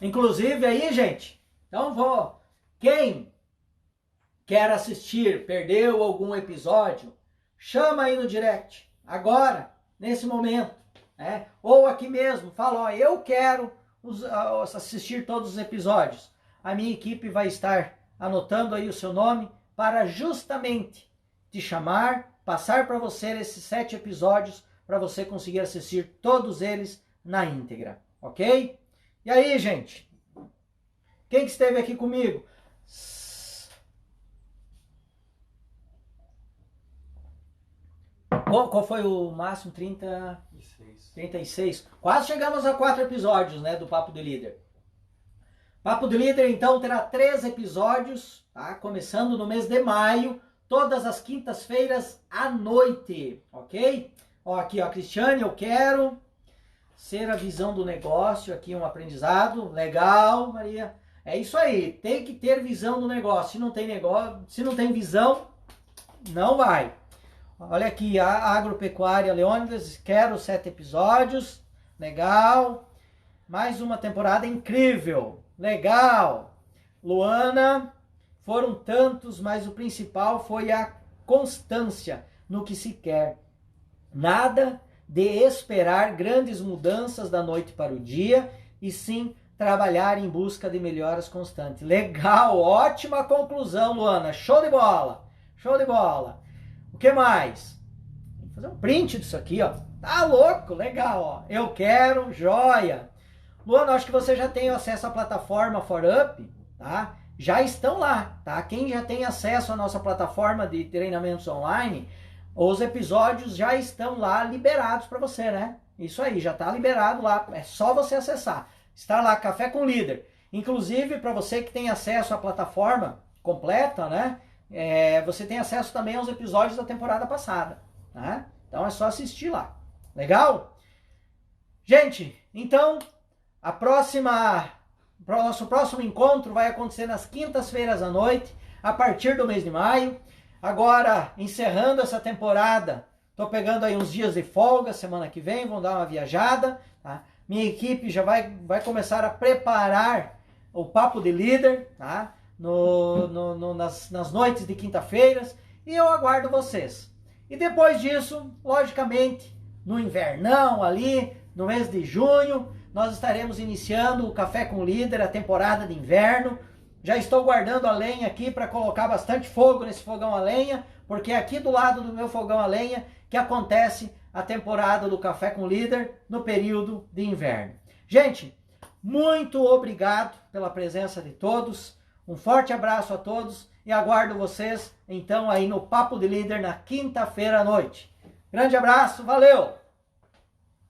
Inclusive aí, gente, então quem quer assistir, perdeu algum episódio, chama aí no direct, agora, nesse momento, né? Ou aqui mesmo, fala, ó, eu quero assistir todos os episódios. A minha equipe vai estar anotando aí o seu nome para justamente te chamar, passar para você esses 7 episódios para você conseguir assistir todos eles na íntegra, ok? E aí, gente? Quem que esteve aqui comigo? Qual foi o máximo? 36. Quase chegamos a 4 episódios, né, do Papo de Líder. Papo de Líder, então, terá 3 episódios, tá? Começando no mês de maio, todas as quintas-feiras à noite, ok? Ó, aqui, ó, Cristiane, eu quero ser a visão do negócio, aqui um aprendizado, legal, Maria. É isso aí, tem que ter visão do negócio. Se não tem visão, não vai. Olha aqui, a Agropecuária Leônidas, quero 7 episódios, legal. Mais uma temporada incrível, legal. Luana, foram tantos, mas o principal foi a constância no que se quer. Nada de esperar grandes mudanças da noite para o dia, e sim trabalhar em busca de melhoras constantes. Legal, ótima conclusão, Luana. Show de bola, show de bola. O que mais? Vou fazer um print disso aqui, ó. Tá louco, legal, ó. Eu quero, joia. Luana, acho que você já tem acesso à plataforma ForUp, tá? Já estão lá, tá? Quem já tem acesso à nossa plataforma de treinamentos online, os episódios já estão lá liberados para você, né? Isso aí, já está liberado lá. É só você acessar. Está lá, Café com Líder. Inclusive, para você que tem acesso à plataforma completa, né? Você tem acesso também aos episódios da temporada passada, tá? Então é só assistir lá. Legal? Gente, então, nosso próximo encontro vai acontecer nas quintas-feiras à noite, a partir do mês de maio. Agora, encerrando essa temporada, estou pegando aí uns dias de folga, semana que vem, vamos dar uma viajada, tá? Minha equipe já vai começar a preparar o Papo de Líder, tá? Nas noites de quinta-feiras, e eu aguardo vocês. E depois disso, logicamente, no invernão ali, no mês de junho, nós estaremos iniciando o Café com Líder, a temporada de inverno. Já estou guardando a lenha aqui para colocar bastante fogo nesse fogão a lenha, porque é aqui do lado do meu fogão a lenha que acontece a temporada do Café com Líder no período de inverno. Gente, muito obrigado pela presença de todos. Um forte abraço a todos e aguardo vocês então aí no Papo de Líder na quinta-feira à noite. Grande abraço, valeu!